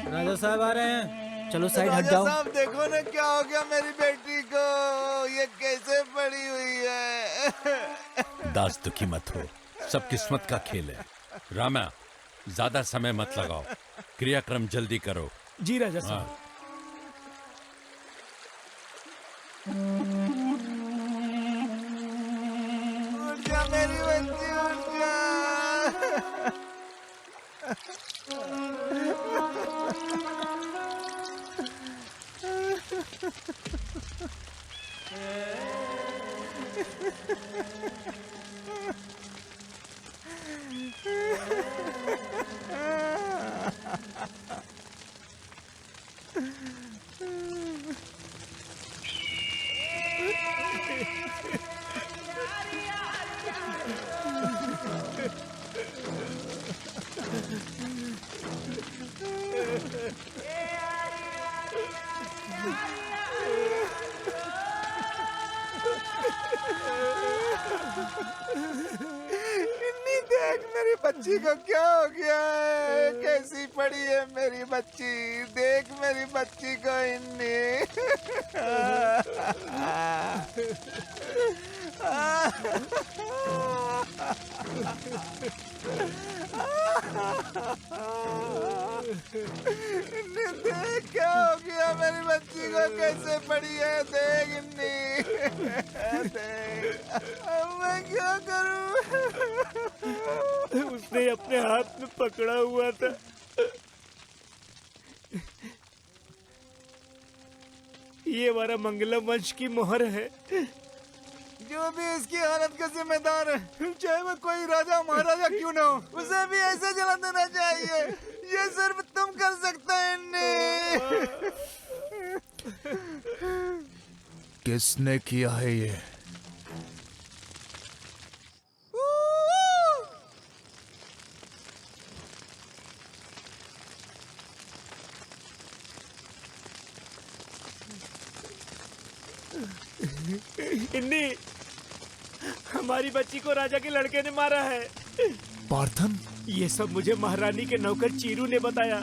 Speaker 7: राजा साहब आ रहे हैं, चलो साइड हट
Speaker 6: राजा
Speaker 7: जाओ।
Speaker 6: साहब देखो ना क्या हो गया मेरी बेटी को, ये कैसे पड़ी हुई है।
Speaker 8: दास दुखी मत हो, सब किस्मत का खेल है। रामा, ज्यादा समय मत लगाओ, क्रियाक्रम जल्दी करो।
Speaker 3: जी राजा साहब।
Speaker 6: उठ जा मेरी बच्ची, उठ जा। बच्ची को क्या हो गया है? कैसी पड़ी है मेरी बच्ची? देख मेरी बच्ची को इन्नी। देख क्या हो गया मेरी बच्ची को, कैसे पड़ी है? देख इन्नी। देख अब मैं क्या करूं?
Speaker 3: उसने अपने हाथ में पकड़ा हुआ था। ये हमारा मंगलम वंश की मोहर है।
Speaker 6: जो भी इसकी हालत का जिम्मेदार है, चाहे वो कोई राजा महाराजा क्यों ना हो, उसे भी ऐसे जला देना चाहिए। ये सिर्फ तुम कर सकते हो इन्नी। किसने किया है ये?
Speaker 3: इन्नी, हमारी बच्ची को राजा के लड़के ने मारा है।
Speaker 6: पार्थन?
Speaker 3: ये सब मुझे महारानी के नौकर चीरू ने बताया।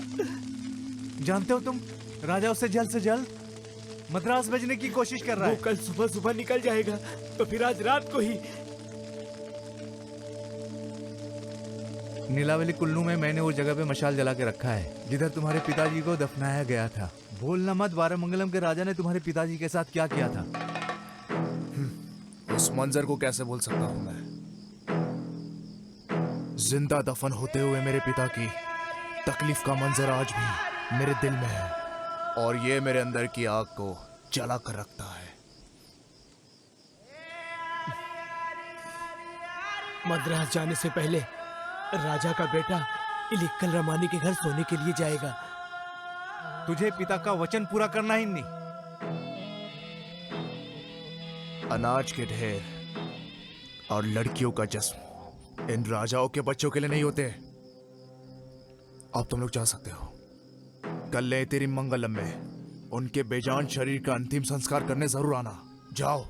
Speaker 5: जानते हो तुम, राजा उससे जल्द मद्रास भेजने की कोशिश कर रहा
Speaker 3: वो
Speaker 5: है।
Speaker 3: कल सुबह सुबह निकल जाएगा, तो फिर आज रात को ही।
Speaker 12: नीलावली कुल्लू में मैंने उस जगह पे मशाल जला के रखा है जिधर तुम्हारे पिताजी को दफनाया गया था। भूलना मत वारामंगलम के राजा ने तुम्हारे पिताजी के साथ क्या किया था।
Speaker 6: उस मंजर को कैसे भूल सकता हूं मैं? जिंदा दफन होते हुए मेरे पिता की तकलीफ का मंजर आज भी मेरे दिल में है, और ये मेरे अंदर की आग को जला कर रखता है।
Speaker 3: मद्रास जाने से पहले राजा का बेटा इलिक्कल रमानी के घर सोने के लिए जाएगा।
Speaker 12: तुझे पिता का वचन पूरा करना ही नहीं।
Speaker 6: अनाज के ढेर और लड़कियों का जश्न इन राजाओं के बच्चों के लिए नहीं होते। अब तुम लोग जा सकते हो। कल ले तेरी मंगलम में उनके बेजान शरीर का अंतिम संस्कार करने जरूर आना। जाओ।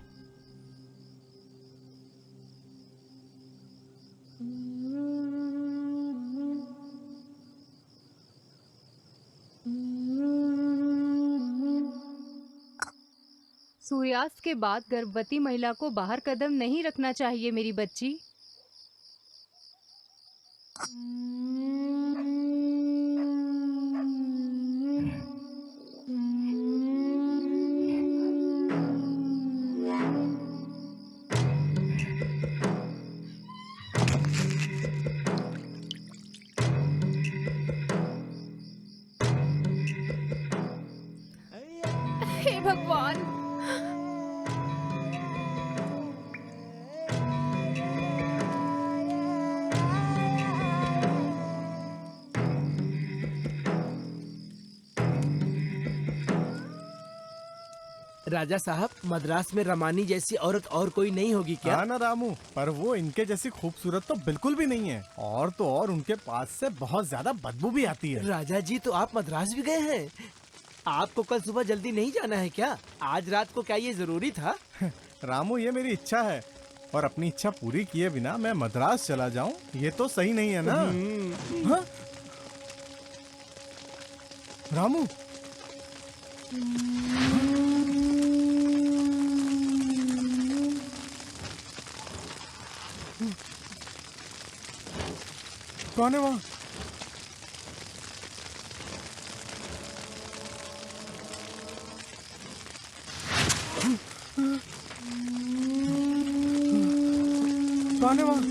Speaker 13: सूर्यास्त के बाद गर्भवती महिला को बाहर कदम नहीं रखना चाहिए मेरी बच्ची।
Speaker 9: हे भगवान,
Speaker 3: राजा साहब, मद्रास में रमानी जैसी औरत और कोई नहीं होगी क्या?
Speaker 5: हाँ ना रामू, पर वो इनके जैसी खूबसूरत तो बिल्कुल भी नहीं है। और तो और उनके पास से बहुत ज्यादा बदबू भी आती है।
Speaker 3: राजा जी, तो आप मद्रास भी गए हैं? आपको कल सुबह जल्दी नहीं जाना है क्या? आज रात को क्या ये जरूरी था?
Speaker 5: रामू, ये मेरी इच्छा है, और अपनी इच्छा पूरी किए बिना मैं मद्रास चला जाऊं, ये तो सही नहीं है ना। हाँ? रामू, कौन है वहाँ? कौन है वहाँ?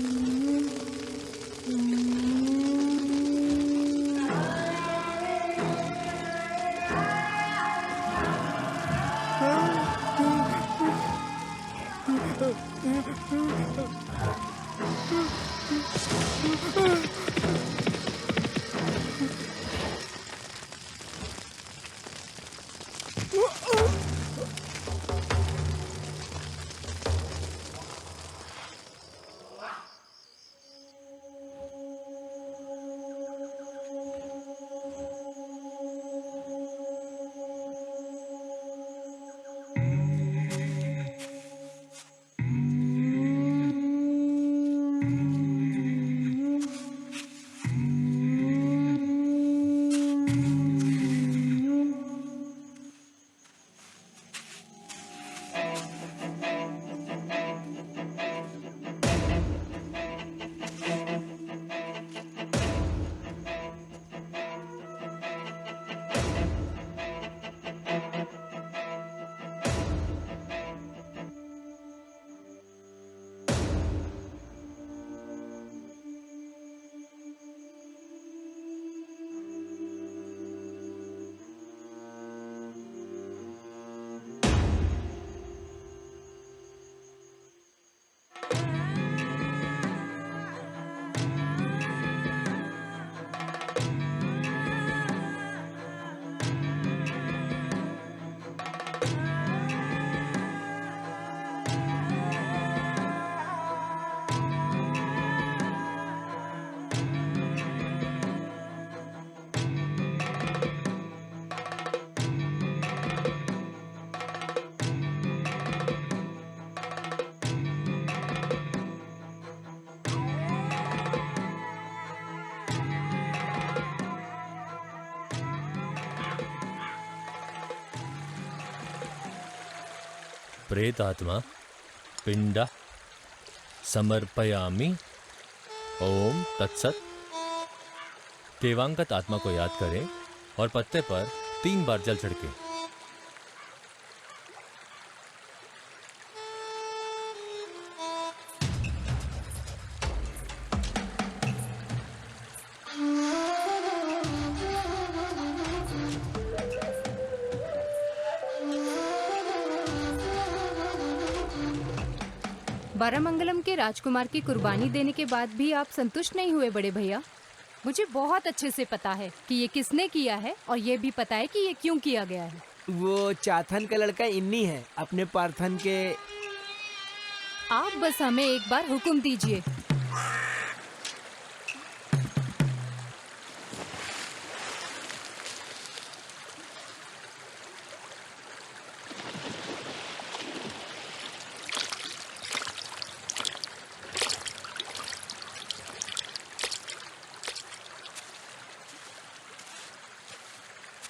Speaker 4: प्रेत आत्मा पिंडा समर्पयामि। ओम तत्सत। देवांगत आत्मा को याद करें और पत्ते पर 3 बार जल छिड़कें।
Speaker 13: बारामंगलम के राजकुमार की कुर्बानी देने के बाद भी आप संतुष्ट नहीं हुए बड़े भैया? मुझे बहुत अच्छे से पता है कि ये किसने किया है और ये भी पता है कि ये क्यों किया गया है।
Speaker 3: वो चाथन का लड़का इन्नी है, अपने पार्थन के।
Speaker 13: आप बस हमें एक बार हुक्म दीजिए।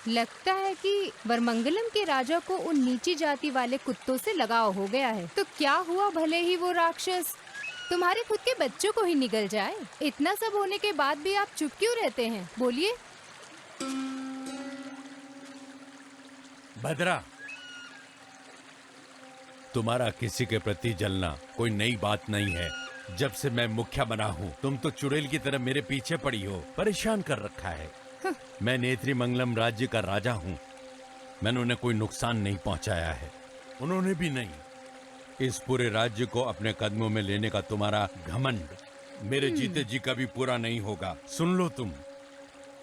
Speaker 13: लगता है कि वरमंगलम के राजा को उन नीची जाति वाले कुत्तों से लगाव हो गया है। तो क्या हुआ, भले ही वो राक्षस तुम्हारे खुद के बच्चों को ही निगल जाए। इतना सब होने के बाद भी आप चुप क्यों रहते हैं? बोलिए।
Speaker 8: भद्रा, तुम्हारा किसी के प्रति जलना कोई नई बात नहीं है। जब से मैं मुखिया बना हूँ तुम तो चुड़ैल की तरह मेरे पीछे पड़ी हो, परेशान कर रखा है। मैं नेत्रीमंगलम राज्य का राजा हूँ, मैंने उन्हें कोई नुकसान नहीं पहुंचाया है, उन्होंने भी नहीं। इस पूरे राज्य को अपने कदमों में लेने का तुम्हारा घमंड मेरे जीते जी कभी पूरा नहीं होगा। सुन लो तुम,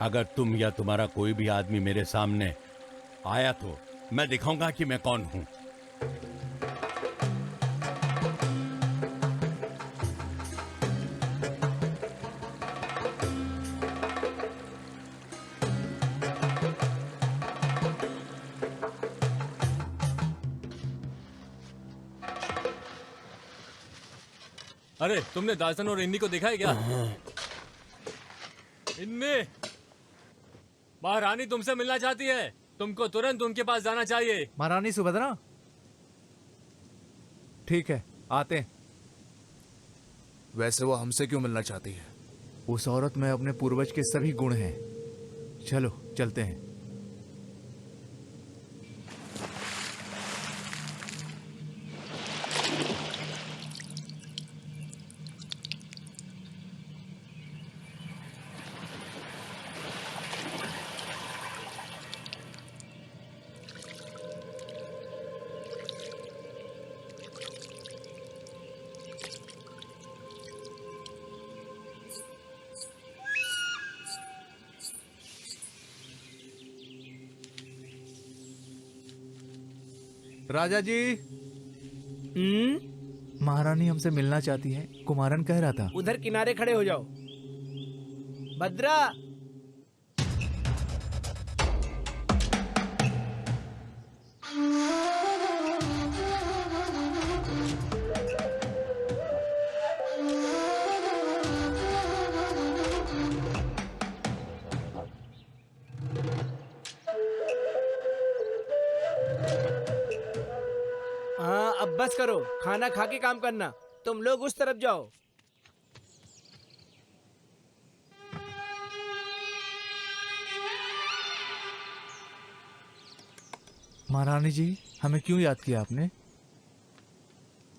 Speaker 8: अगर तुम या तुम्हारा कोई भी आदमी मेरे सामने आया तो मैं दिखाऊंगा कि मैं कौन हूँ।
Speaker 4: अरे तुमने दासन और इन्नी को देखा है क्या? इन्नी, महारानी तुमसे मिलना चाहती है, तुमको तुरंत उनके पास जाना चाहिए।
Speaker 12: महारानी सुभद्रा, ठीक है आते हैं।
Speaker 6: वैसे वो हमसे क्यों मिलना चाहती है?
Speaker 12: उस औरत में अपने पूर्वज के सभी गुण हैं। चलो चलते हैं। राजा जी, महारानी हमसे मिलना चाहती है, कुमारन कह रहा था।
Speaker 3: उधर किनारे खड़े हो जाओ। भद्रा, हाँ अब बस करो, खाना खा के काम करना। तुम लोग उस तरफ जाओ।
Speaker 12: महारानी जी, हमें क्यों याद किया आपने?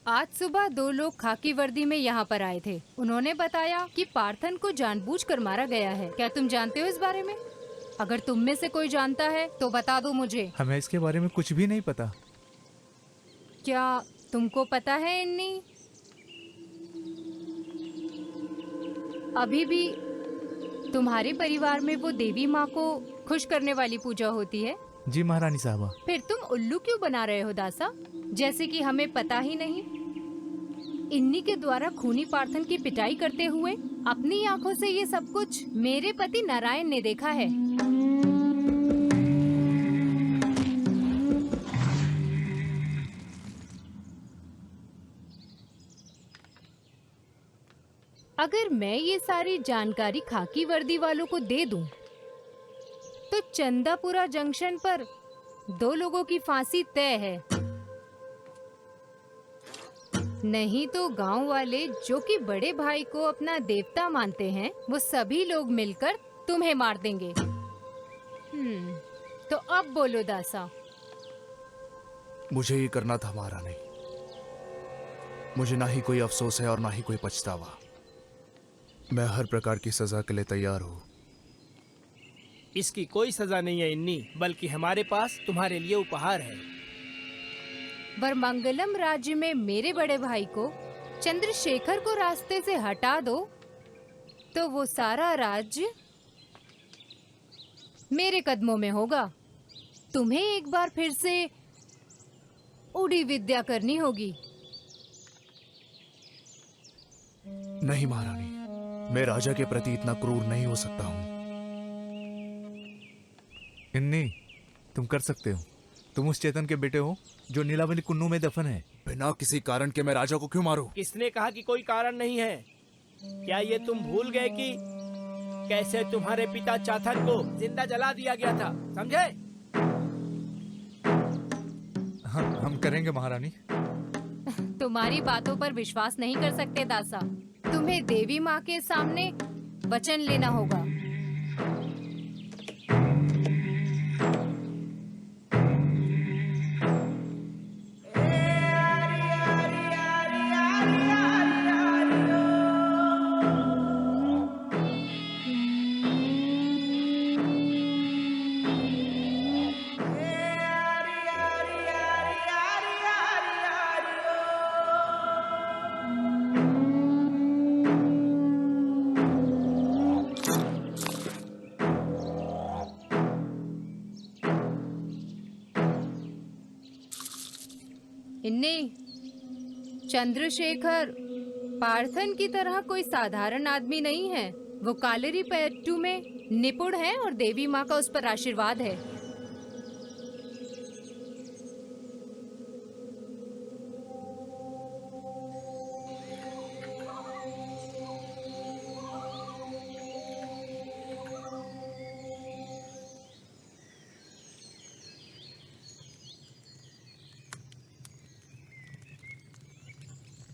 Speaker 13: आज सुबह 2 लोग खाकी वर्दी में यहाँ पर आए थे। उन्होंने बताया कि पार्थन को जानबूझकर मारा गया है। क्या तुम जानते हो इस बारे में? अगर तुम में से कोई जानता है तो बता दो मुझे।
Speaker 12: हमें इसके बारे में कुछ भी नहीं पता।
Speaker 13: क्या तुमको पता है इन्नी? अभी भी तुम्हारे परिवार में वो देवी माँ को खुश करने वाली पूजा होती है?
Speaker 12: जी महारानी साहबा।
Speaker 13: फिर तुम उल्लू क्यों बना रहे हो दासा, जैसे कि हमें पता ही नहीं? इन्नी के द्वारा खूनी पार्थन की पिटाई करते हुए अपनी आंखों से ये सब कुछ मेरे पति नारायण ने देखा है। अगर मैं ये सारी जानकारी खाकी वर्दी वालों को दे दूं, तो चंदापुरा जंक्शन पर 2 लोगों की फांसी तय है। नहीं तो गांव वाले जो कि बड़े भाई को अपना देवता मानते हैं, वो सभी लोग मिलकर तुम्हें मार देंगे। तो अब बोलो दासा।
Speaker 6: मुझे ये करना था महारानी। मुझे ना ही कोई अफसोस है और ना ही कोई पछतावा। मैं हर प्रकार की सजा के लिए तैयार हूँ।
Speaker 3: इसकी कोई सजा नहीं है इन्नी, बल्कि हमारे पास तुम्हारे लिए उपहार है।
Speaker 13: वरमंगलम राज्य में मेरे बड़े भाई को, चंद्रशेखर को रास्ते से हटा दो तो वो सारा राज्य मेरे कदमों में होगा। तुम्हें एक बार फिर से उड़ी विद्या करनी होगी।
Speaker 6: नहीं महारानी, मैं राजा के प्रति इतना क्रूर नहीं हो सकता हूँ।
Speaker 12: इन्नी, तुम कर सकते हो। तुम उस चेतन के बेटे हो जो नीलावली कुन्नू में दफन है।
Speaker 6: बिना किसी कारण के मैं राजा को क्यों मारूं?
Speaker 3: किसने कहा कि कोई कारण नहीं है? क्या ये तुम भूल गए कि कैसे तुम्हारे पिता चाथक को जिंदा जला दिया गया था? समझे?
Speaker 12: हम करेंगे महारानी।
Speaker 13: तुम्हारी बातों पर विश्वास नहीं कर सकते दासा। तुम्हें देवी माँ के सामने वचन लेना होगा। इन्नी, चंद्रशेखर पार्थन की तरह कोई साधारण आदमी नहीं है। वो कालेरी पैट्टू में निपुण है और देवी माँ का उस पर आशीर्वाद है।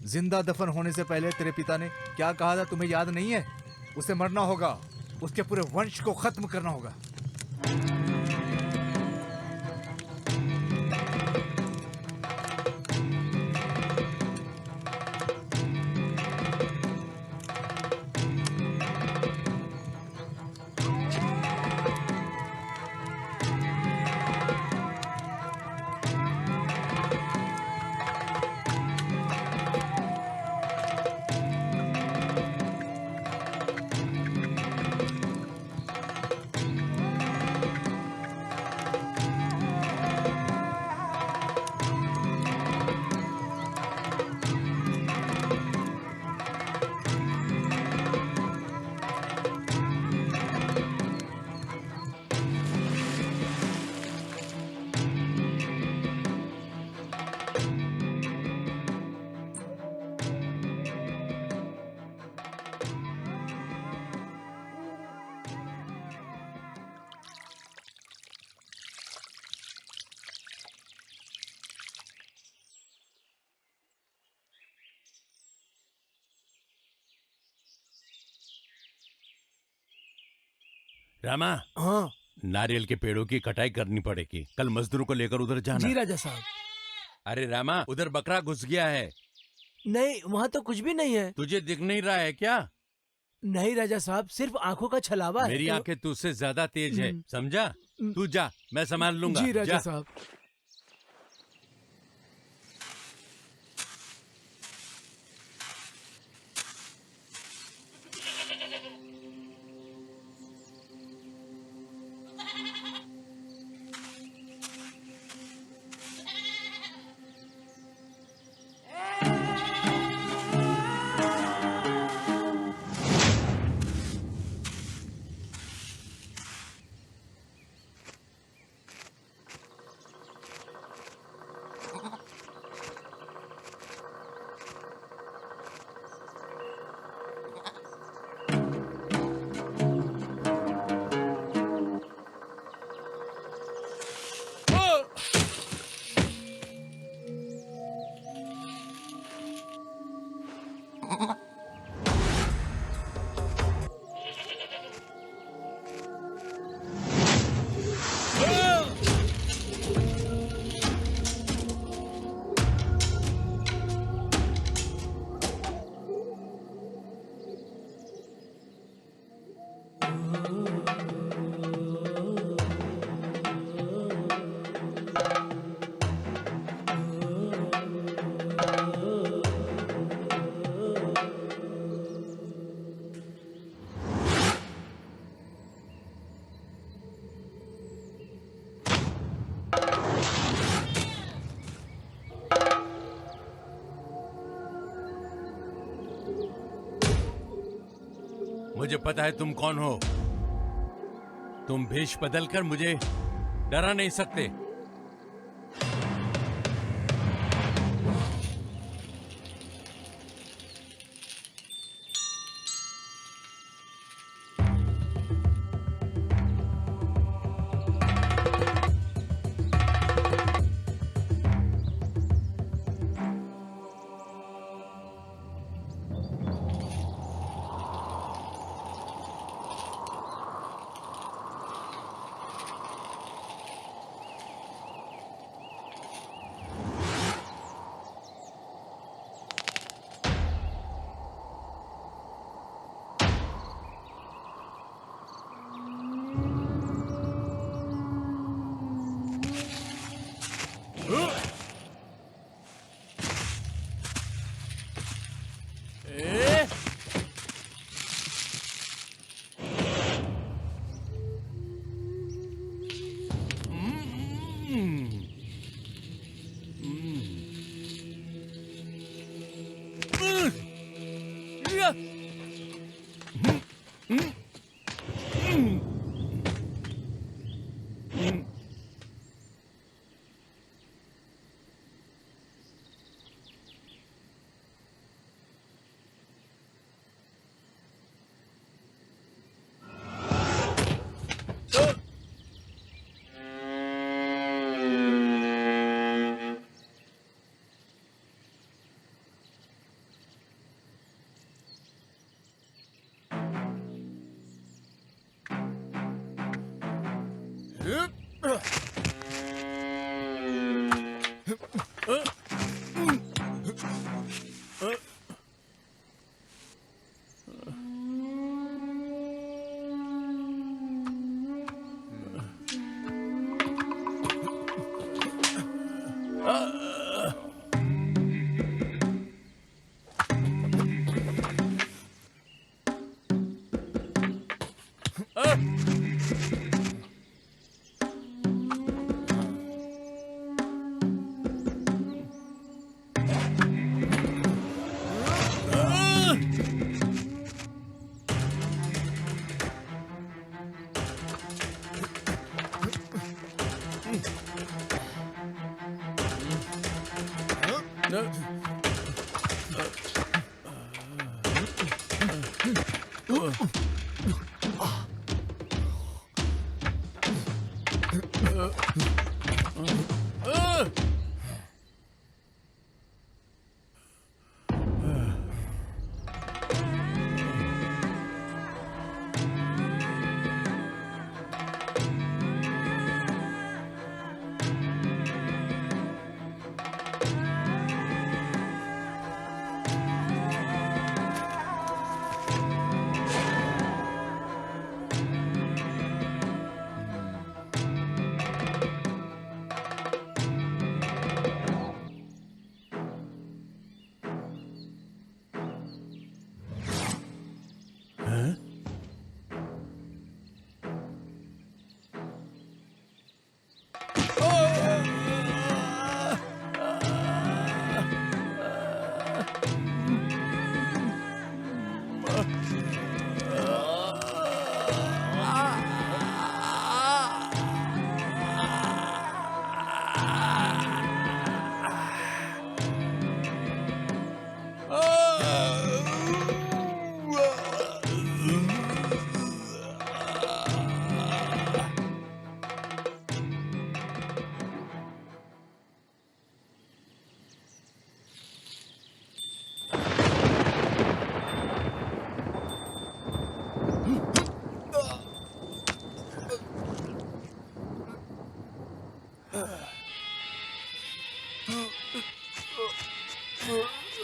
Speaker 12: जिंदा दफन होने से पहले तेरे पिता ने क्या कहा था, तुम्हें याद नहीं है? उसे मरना होगा, उसके पूरे वंश को खत्म करना होगा।
Speaker 8: रामा,
Speaker 3: हाँ
Speaker 8: नारियल के पेड़ों की कटाई करनी पड़ेगी। कल मजदूरों को लेकर उधर जाना।
Speaker 3: जी राजा साहब।
Speaker 8: अरे रामा, उधर बकरा घुस गया है।
Speaker 3: नहीं, वहाँ तो कुछ भी नहीं है।
Speaker 8: तुझे दिख नहीं रहा है क्या?
Speaker 3: नहीं राजा साहब, सिर्फ आंखों का छलावा है।
Speaker 8: मेरी आंखें तुझसे ज्यादा तेज है, समझा? तू जा, मैं संभाल लूंगा।
Speaker 3: जी राजा
Speaker 8: जा।
Speaker 3: साहब।
Speaker 8: मुझे पता है तुम कौन हो। तुम भेष बदलकर मुझे डरा नहीं सकते।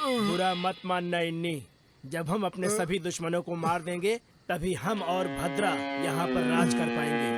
Speaker 3: बुरा मत मानना इन्नी, जब हम अपने सभी दुश्मनों को मार देंगे तभी हम और भद्रा यहाँ पर राज कर पाएंगे।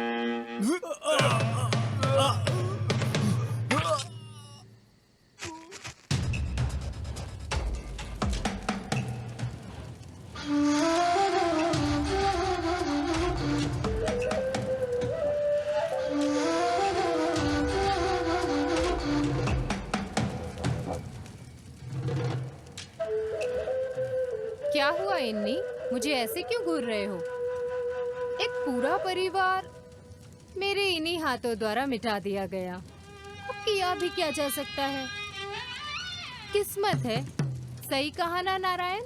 Speaker 13: क्या हुआ इन्नी? मुझे ऐसे क्यों घूर रहे हो? एक पूरा परिवार मेरे इन्हीं हाथों द्वारा मिटा दिया गया। अब किया भी क्या जा सकता है? किस्मत है। सही कहा ना नारायण?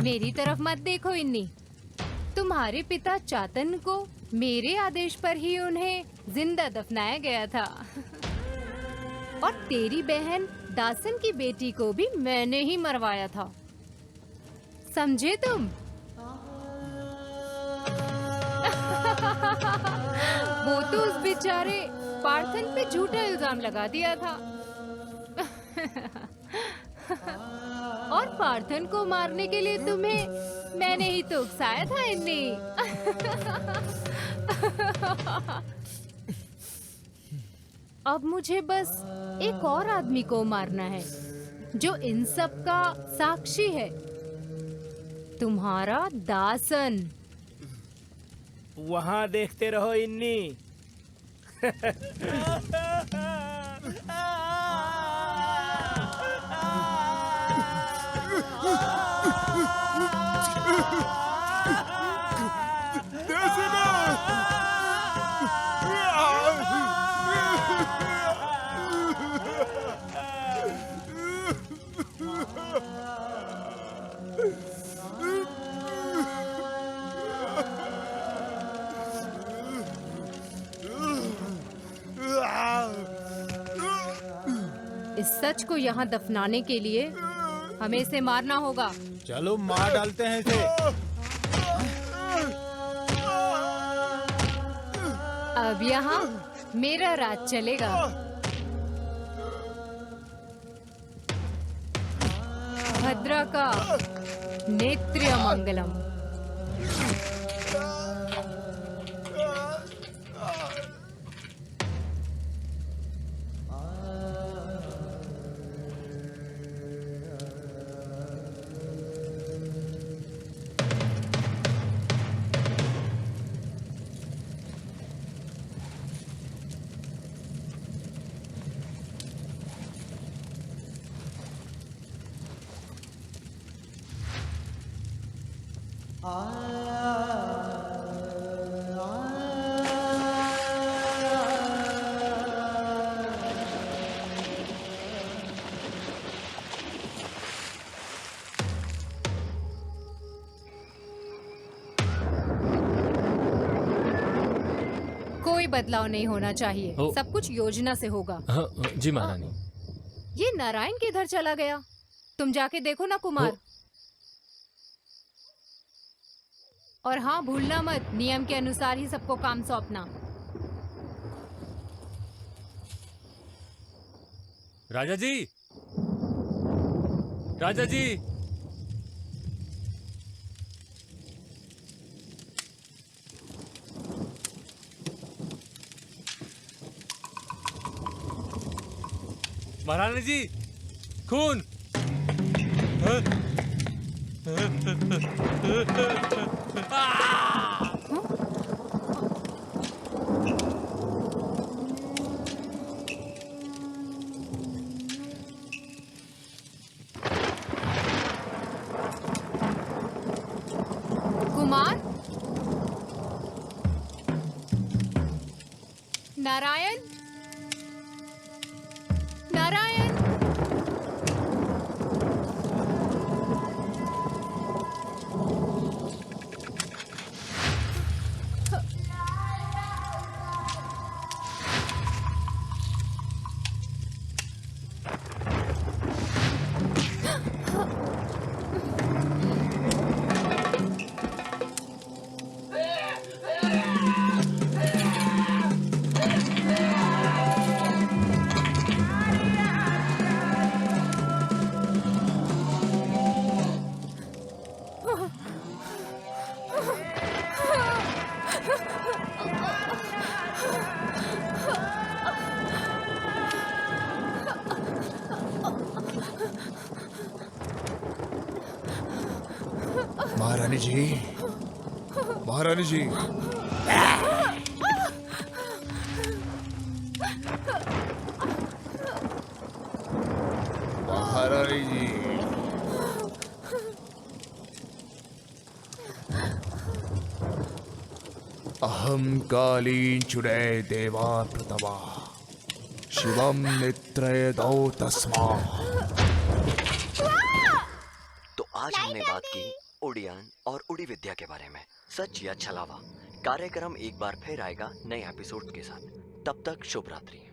Speaker 13: मेरी तरफ मत देखो इन्नी। तुम्हारे पिता चातन को मेरे आदेश पर ही उन्हें जिंदा दफनाया गया था। और तेरी बहन दासन की बेटी को भी मैंने ही मरवाया था। समझे तुम? वो तो उस बेचारे पार्थन पे झूठा इल्जाम लगा दिया था। और पार्थन को मारने के लिए तुम्हें मैंने ही तो उकसाया था इन्नी। अब मुझे बस एक और आदमी को मारना है जो इन सब का साक्षी है। तुम्हारा दासन।
Speaker 3: वहाँ देखते रहो इन्नी।
Speaker 13: इस सच को यहाँ दफनाने के लिए हमें इसे मारना होगा।
Speaker 5: चलो मार डालते हैं इसे।
Speaker 13: अब यहाँ मेरा राज चलेगा। भद्रा का नेत्र्य मंगलम। कोई बदलाव नहीं होना चाहिए। सब कुछ योजना से होगा।
Speaker 4: जी महारानी।
Speaker 13: ये नारायण किधर चला गया? तुम जाके देखो ना कुमार। और हाँ, भूलना मत, नियम के अनुसार ही सबको काम सौंपना।
Speaker 4: राजा जी, राजा जी। महारानी जी, खून।
Speaker 13: कुमार, नारायण, नारायण।
Speaker 6: महारानी जी, महारानी जी। महारानी जी। अहम कालीन चुड़ै देवा प्रतमा शिवम नित्रय दौ तस्मा।
Speaker 2: तो आज हमने बात की उड़ियन और उड़ी विद्या के बारे में। सच या छलावा कार्यक्रम एक बार फिर आएगा नए एपिसोड के साथ। तब तक शुभ रात्रि।